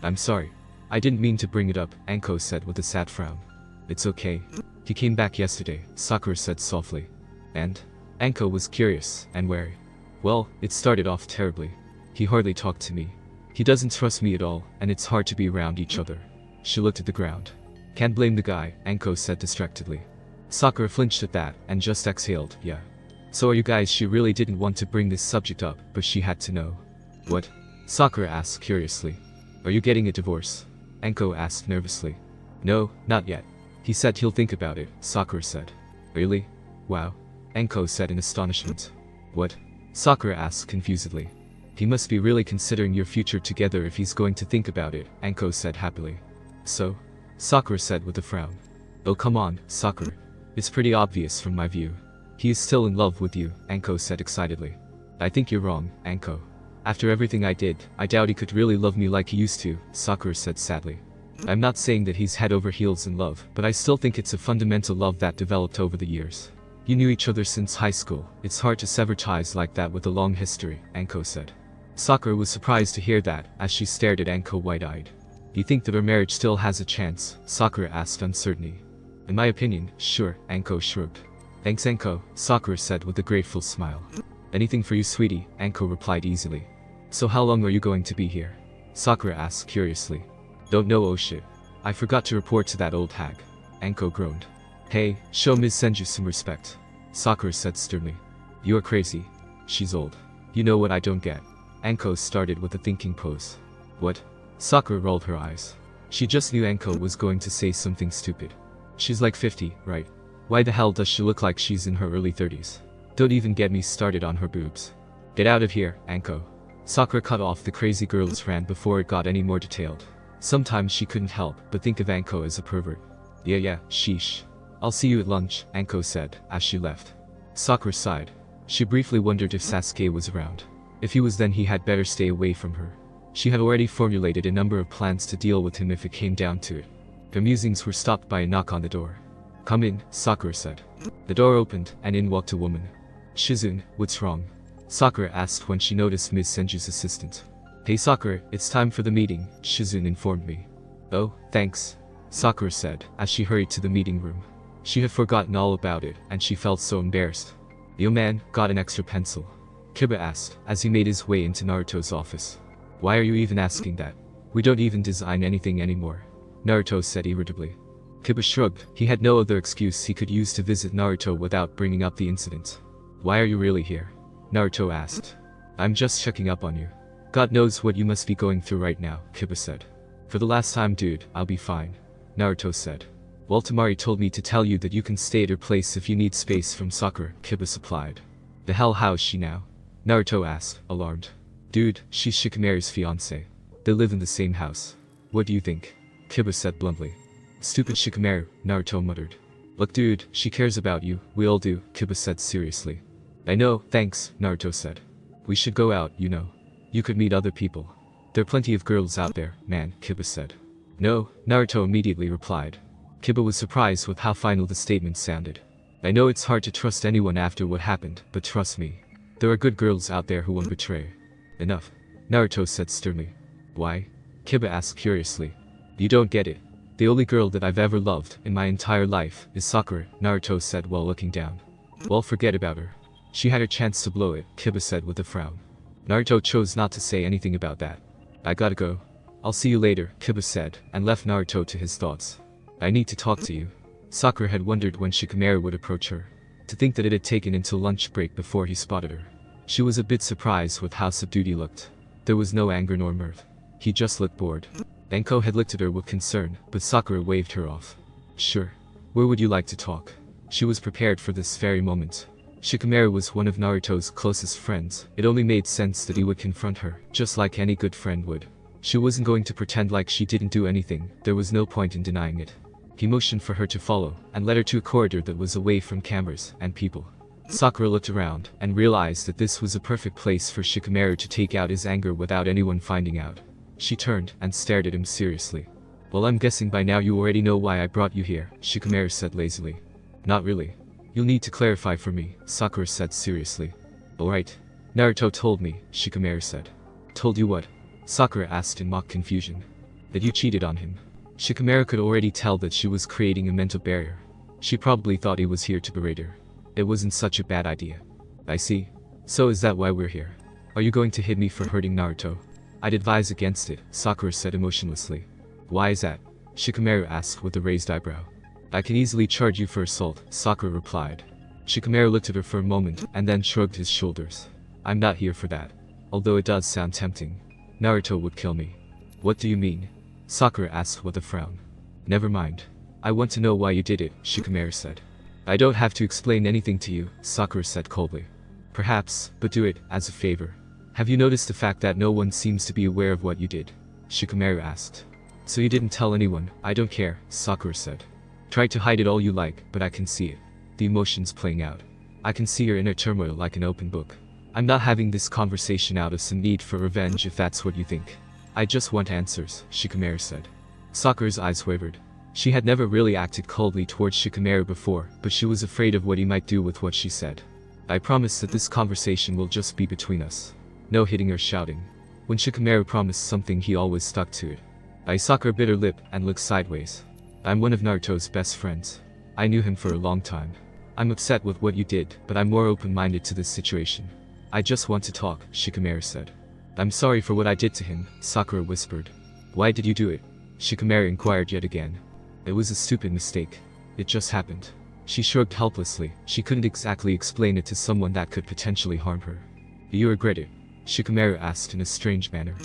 I'm sorry. I didn't mean to bring it up, Anko said with a sad frown. It's okay. He came back yesterday, Sakura said softly. And? Anko was curious and wary. Well, it started off terribly. He hardly talked to me. He doesn't trust me at all, and it's hard to be around each other. She looked at the ground. Can't blame the guy, Anko said distractedly. Sakura flinched at that and just exhaled. Yeah. So are you guys? She really didn't want to bring this subject up, but she had to know. What? Sakura asked curiously. Are you getting a divorce? Anko asked nervously. No, not yet. He said he'll think about it, Sakura said. Really? Wow. Anko said in astonishment. What? Sakura asked confusedly. He must be really considering your future together if he's going to think about it, Anko said happily. So? Sakura said with a frown. Oh come on, Sakura. It's pretty obvious from my view. He is still in love with you, Anko said excitedly. I think you're wrong, Anko. After everything I did, I doubt he could really love me like he used to, Sakura said sadly. I'm not saying that he's head over heels in love, but I still think it's a fundamental love that developed over the years. You knew each other since high school. It's hard to sever ties like that with a long history, Anko said. Sakura was surprised to hear that, as she stared at Anko wide-eyed. Do you think that our marriage still has a chance? Sakura asked uncertainly. In my opinion, sure, Anko shrugged. Thanks Anko, Sakura said with a grateful smile. Anything for you sweetie, Anko replied easily. So how long are you going to be here? Sakura asked curiously. Don't know. Oh shit. I forgot to report to that old hag. Anko groaned. Hey, show Ms. Senju some respect. Sakura said sternly. You are crazy. She's old. You know what I don't get. Anko started with a thinking pose. What? Sakura rolled her eyes. She just knew Anko was going to say something stupid. She's like 50, right? Why the hell does she look like she's in her early 30s? Don't even get me started on her boobs. Get out of here, Anko. Sakura cut off the crazy girl's rant before it got any more detailed. Sometimes she couldn't help but think of Anko as a pervert. Yeah, sheesh. I'll see you at lunch, Anko said, as she left. Sakura sighed. She briefly wondered if Sasuke was around. If he was, then he had better stay away from her. She had already formulated a number of plans to deal with him if it came down to it. Her musings were stopped by a knock on the door. Come in, Sakura said. The door opened, and in walked a woman. Shizune, what's wrong? Sakura asked when she noticed Ms. Senju's assistant. Hey Sakura, it's time for the meeting, Shizune informed me. Oh, thanks, Sakura said, as she hurried to the meeting room. She had forgotten all about it, and she felt so embarrassed. Yo man, got an extra pencil? Kiba asked, as he made his way into Naruto's office. Why are you even asking that? We don't even design anything anymore, Naruto said irritably. Kiba shrugged. He had no other excuse he could use to visit Naruto without bringing up the incident. Why are you really here? Naruto asked. I'm just checking up on you. God knows what you must be going through right now, Kiba said. For the last time dude, I'll be fine, Naruto said. Well, Tamari told me to tell you that you can stay at her place if you need space from Sakura, Kiba supplied. The hell, how's she now? Naruto asked, alarmed. Dude, she's Shikamaru's fiancé. They live in the same house. What do you think? Kiba said bluntly. Stupid Shikamaru, Naruto muttered. Look dude, she cares about you, we all do, Kiba said seriously. I know, thanks, Naruto said. We should go out, you know. You could meet other people. There are plenty of girls out there, man, Kiba said. No, Naruto immediately replied. Kiba was surprised with how final the statement sounded. I know it's hard to trust anyone after what happened, but trust me. There are good girls out there who won't betray. Enough, Naruto said sternly. Why? Kiba asked curiously. You don't get it. The only girl that I've ever loved in my entire life is Sakura, Naruto said while looking down. Well, forget about her. She had her chance to blow it, Kiba said with a frown. Naruto chose not to say anything about that. I gotta go. I'll see you later, Kiba said, and left Naruto to his thoughts. I need to talk to you. Sakura had wondered when Shikamaru would approach her. To think that it had taken until lunch break before he spotted her. She was a bit surprised with how subdued he looked. There was no anger nor mirth. He just looked bored. Anko had looked at her with concern, but Sakura waved her off. Sure. Where would you like to talk? She was prepared for this very moment. Shikamaru was one of Naruto's closest friends. It only made sense that he would confront her, just like any good friend would. She wasn't going to pretend like she didn't do anything, there was no point in denying it. He motioned for her to follow, and led her to a corridor that was away from cameras and people. Sakura looked around, and realized that this was a perfect place for Shikamaru to take out his anger without anyone finding out. She turned, and stared at him seriously. Well, I'm guessing by now you already know why I brought you here, Shikamaru said lazily. Not really. You'll need to clarify for me, Sakura said seriously. Alright. Naruto told me, Shikamaru said. Told you what? Sakura asked in mock confusion. That you cheated on him. Shikamaru could already tell that she was creating a mental barrier. She probably thought he was here to berate her. It wasn't such a bad idea. I see. So is that why we're here? Are you going to hit me for hurting Naruto? I'd advise against it, Sakura said emotionlessly. Why is that? Shikamaru asked with a raised eyebrow. I can easily charge you for assault, Sakura replied. Shikamaru looked at her for a moment, and then shrugged his shoulders. I'm not here for that. Although it does sound tempting. Naruto would kill me. What do you mean? Sakura asked with a frown. Never mind. I want to know why you did it, Shikamaru said. I don't have to explain anything to you, Sakura said coldly. Perhaps, but do it, as a favor. Have you noticed the fact that no one seems to be aware of what you did? Shikamaru asked. So you didn't tell anyone? I don't care, Sakura said. Try to hide it all you like, but I can see it. The emotions playing out. I can see your inner turmoil like an open book. I'm not having this conversation out of some need for revenge if that's what you think. I just want answers, Shikamaru said. Sakura's eyes wavered. She had never really acted coldly towards Shikamaru before, but she was afraid of what he might do with what she said. I promise that this conversation will just be between us. No hitting or shouting. When Shikamaru promised something he always stuck to it. Sakura bit her lip and looked sideways. I'm one of Naruto's best friends. I knew him for a long time. I'm upset with what you did, but I'm more open-minded to this situation. I just want to talk, Shikamaru said. I'm sorry for what I did to him, Sakura whispered. Why did you do it? Shikamaru inquired yet again. It was a stupid mistake. It just happened. She shrugged helplessly. She couldn't exactly explain it to someone that could potentially harm her. Do you regret it? Shikamaru asked in a strange manner.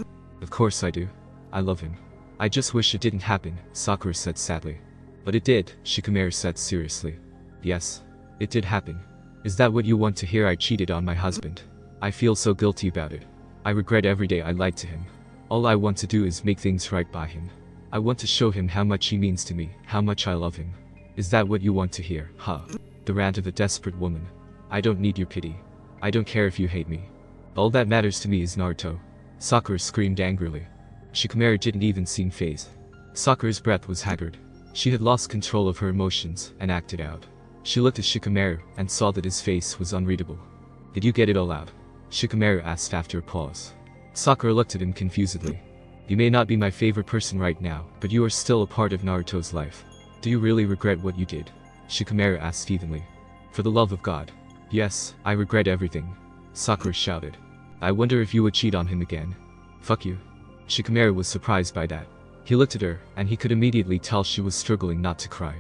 Of course I do. I love him. I just wish it didn't happen, Sakura said sadly. But it did, Shikamaru said seriously. Yes. It did happen. Is that what you want to hear? I cheated on my husband. I feel so guilty about it. I regret every day I lied to him. All I want to do is make things right by him. I want to show him how much he means to me, how much I love him. Is that what you want to hear, huh? The rant of a desperate woman. I don't need your pity. I don't care if you hate me. All that matters to me is Naruto. Sakura screamed angrily. Shikamaru didn't even seem fazed. Sakura's breath was haggard. She had lost control of her emotions and acted out. She looked at Shikamaru and saw that his face was unreadable. Did you get it all out? Shikamaru asked after a pause. Sakura looked at him confusedly. You may not be my favorite person right now, but you are still a part of Naruto's life. Do you really regret what you did? Shikamaru asked evenly. For the love of God. Yes, I regret everything. Sakura shouted. I wonder if you would cheat on him again. Fuck you. Shikamaru was surprised by that. He looked at her, and he could immediately tell she was struggling not to cry.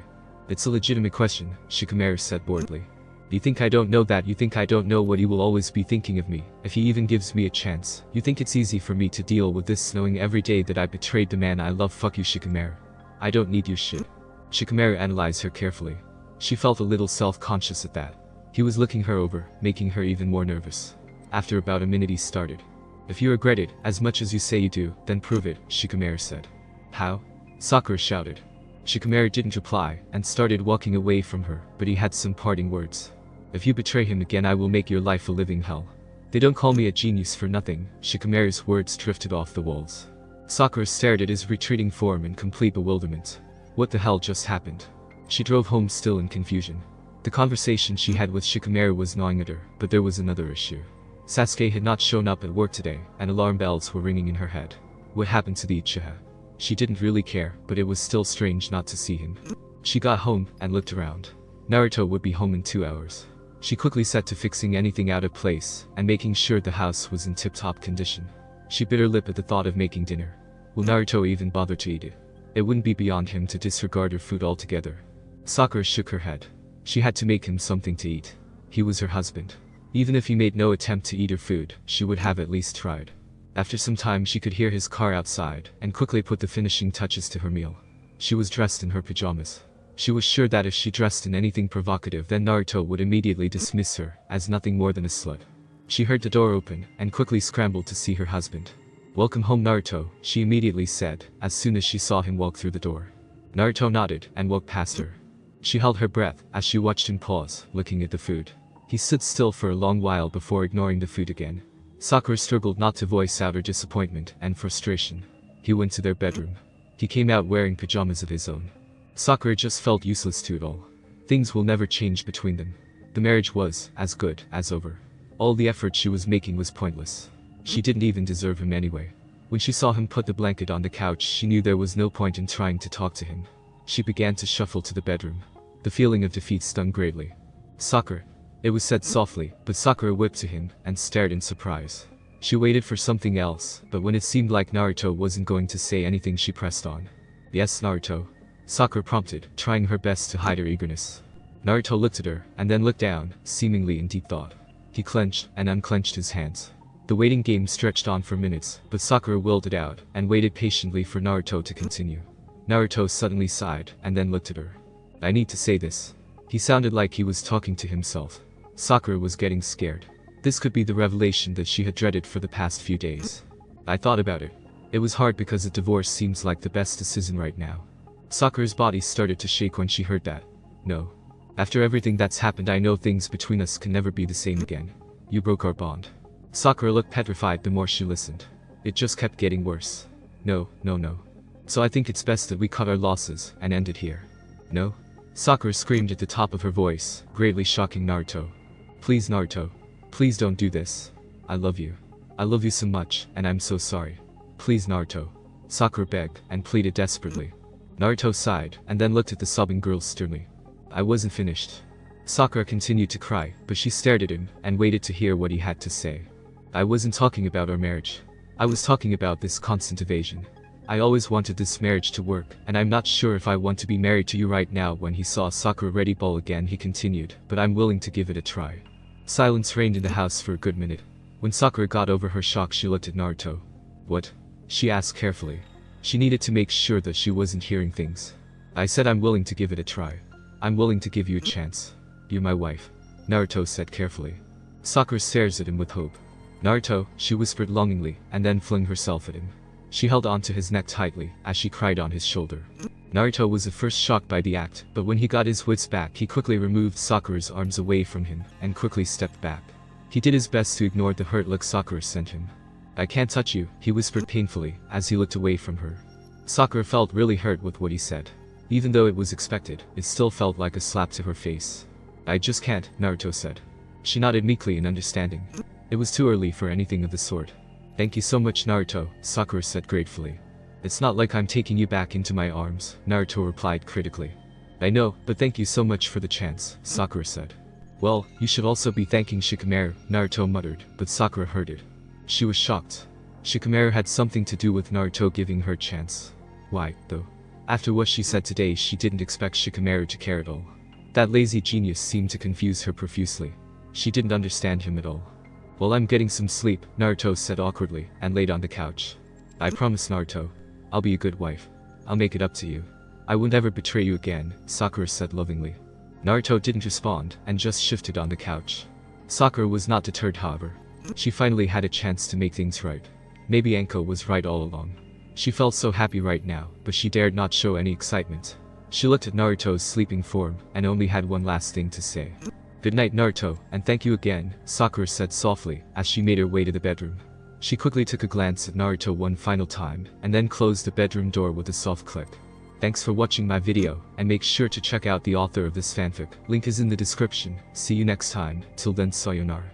It's a legitimate question, Shikamaru said boredly. You think I don't know that? You think I don't know what he will always be thinking of me, if he even gives me a chance? You think it's easy for me to deal with this knowing every day that I betrayed the man I love? Fuck you, Shikamaru. I don't need your shit. Shikamaru analyzed her carefully. She felt a little self-conscious at that. He was looking her over, making her even more nervous. After about a minute he started. If you regret it, as much as you say you do, then prove it, Shikamaru said. How? Sakura shouted. Shikamaru didn't reply, and started walking away from her, but he had some parting words. If you betray him again I will make your life a living hell. They don't call me a genius for nothing, Shikamaru's words drifted off the walls. Sakura stared at his retreating form in complete bewilderment. What the hell just happened? She drove home still in confusion. The conversation she had with Shikamaru was gnawing at her, but there was another issue. Sasuke had not shown up at work today, and alarm bells were ringing in her head. What happened to the Uchiha? She didn't really care, but it was still strange not to see him. She got home, and looked around. Naruto would be home in 2 hours. She quickly set to fixing anything out of place, and making sure the house was in tip-top condition. She bit her lip at the thought of making dinner. Will Naruto even bother to eat it? It wouldn't be beyond him to disregard her food altogether. Sakura shook her head. She had to make him something to eat. He was her husband. Even if he made no attempt to eat her food, she would have at least tried. After some time she could hear his car outside, and quickly put the finishing touches to her meal. She was dressed in her pajamas. She was sure that if she dressed in anything provocative then Naruto would immediately dismiss her, as nothing more than a slut. She heard the door open, and quickly scrambled to see her husband. Welcome home Naruto, she immediately said, as soon as she saw him walk through the door. Naruto nodded, and walked past her. She held her breath, as she watched him pause, looking at the food. He stood still for a long while before ignoring the food again. Sakura struggled not to voice out her disappointment and frustration. He went to their bedroom. He came out wearing pajamas of his own. Sakura just felt useless to it all. Things will never change between them. The marriage was as good as over. All the effort she was making was pointless. She didn't even deserve him anyway. When she saw him put the blanket on the couch she knew there was no point in trying to talk to him. She began to shuffle to the bedroom. The feeling of defeat stung greatly. Sakura. It was said softly, but Sakura whipped to him, and stared in surprise. She waited for something else, but when it seemed like Naruto wasn't going to say anything she pressed on. Yes, Naruto. Sakura prompted, trying her best to hide her eagerness. Naruto looked at her, and then looked down, seemingly in deep thought. He clenched, and unclenched his hands. The waiting game stretched on for minutes, but Sakura willed it out, and waited patiently for Naruto to continue. Naruto suddenly sighed, and then looked at her. I need to say this. He sounded like he was talking to himself. Sakura was getting scared. This could be the revelation that she had dreaded for the past few days. I thought about it. It was hard because a divorce seems like the best decision right now. Sakura's body started to shake when she heard that. No. After everything that's happened I know things between us can never be the same again. You broke our bond. Sakura looked petrified the more she listened. It just kept getting worse. No. So I think it's best that we cut our losses, and end it here. No? Sakura screamed at the top of her voice, greatly shocking Naruto. Please Naruto. Please don't do this. I love you. I love you so much, and I'm so sorry. Please Naruto. Sakura begged, and pleaded desperately. Naruto sighed, and then looked at the sobbing girl sternly. I wasn't finished. Sakura continued to cry, but she stared at him, and waited to hear what he had to say. I wasn't talking about our marriage. I was talking about this constant evasion. I always wanted this marriage to work, and I'm not sure if I want to be married to you right now. When he saw Sakura ready ball again he continued, but I'm willing to give it a try. Silence reigned in the house for a good minute. When Sakura got over her shock she looked at Naruto. What? She asked carefully. She needed to make sure that she wasn't hearing things. I said I'm willing to give it a try. I'm willing to give you a chance. You're my wife. Naruto said carefully. Sakura stares at him with hope. Naruto, she whispered longingly, and then flung herself at him. She held onto his neck tightly, as she cried on his shoulder. Naruto was at first shocked by the act, but when he got his wits back he quickly removed Sakura's arms away from him, and quickly stepped back. He did his best to ignore the hurt look Sakura sent him. I can't touch you, he whispered painfully, as he looked away from her. Sakura felt really hurt with what he said. Even though it was expected, it still felt like a slap to her face. I just can't, Naruto said. She nodded meekly in understanding. It was too early for anything of the sort. Thank you so much, Naruto, Sakura said gratefully. It's not like I'm taking you back into my arms, Naruto replied critically. I know, but thank you so much for the chance, Sakura said. Well, you should also be thanking Shikamaru, Naruto muttered, but Sakura heard it. She was shocked. Shikamaru had something to do with Naruto giving her a chance. Why, though? After what she said today, she didn't expect Shikamaru to care at all. That lazy genius seemed to confuse her profusely. She didn't understand him at all. Well, I'm getting some sleep, Naruto said awkwardly, and laid on the couch. I promise, Naruto. I'll be a good wife. I'll make it up to you. I won't ever betray you again, Sakura said lovingly. Naruto didn't respond, and just shifted on the couch. Sakura was not deterred, however. She finally had a chance to make things right. Maybe Anko was right all along. She felt so happy right now, but she dared not show any excitement. She looked at Naruto's sleeping form, and only had one last thing to say. Good night, Naruto, and thank you again, Sakura said softly, as she made her way to the bedroom. She quickly took a glance at Naruto one final time, and then closed the bedroom door with a soft click. Thanks for watching my video, and make sure to check out the author of this fanfic. Link is in the description. See you next time. Till then, sayonara.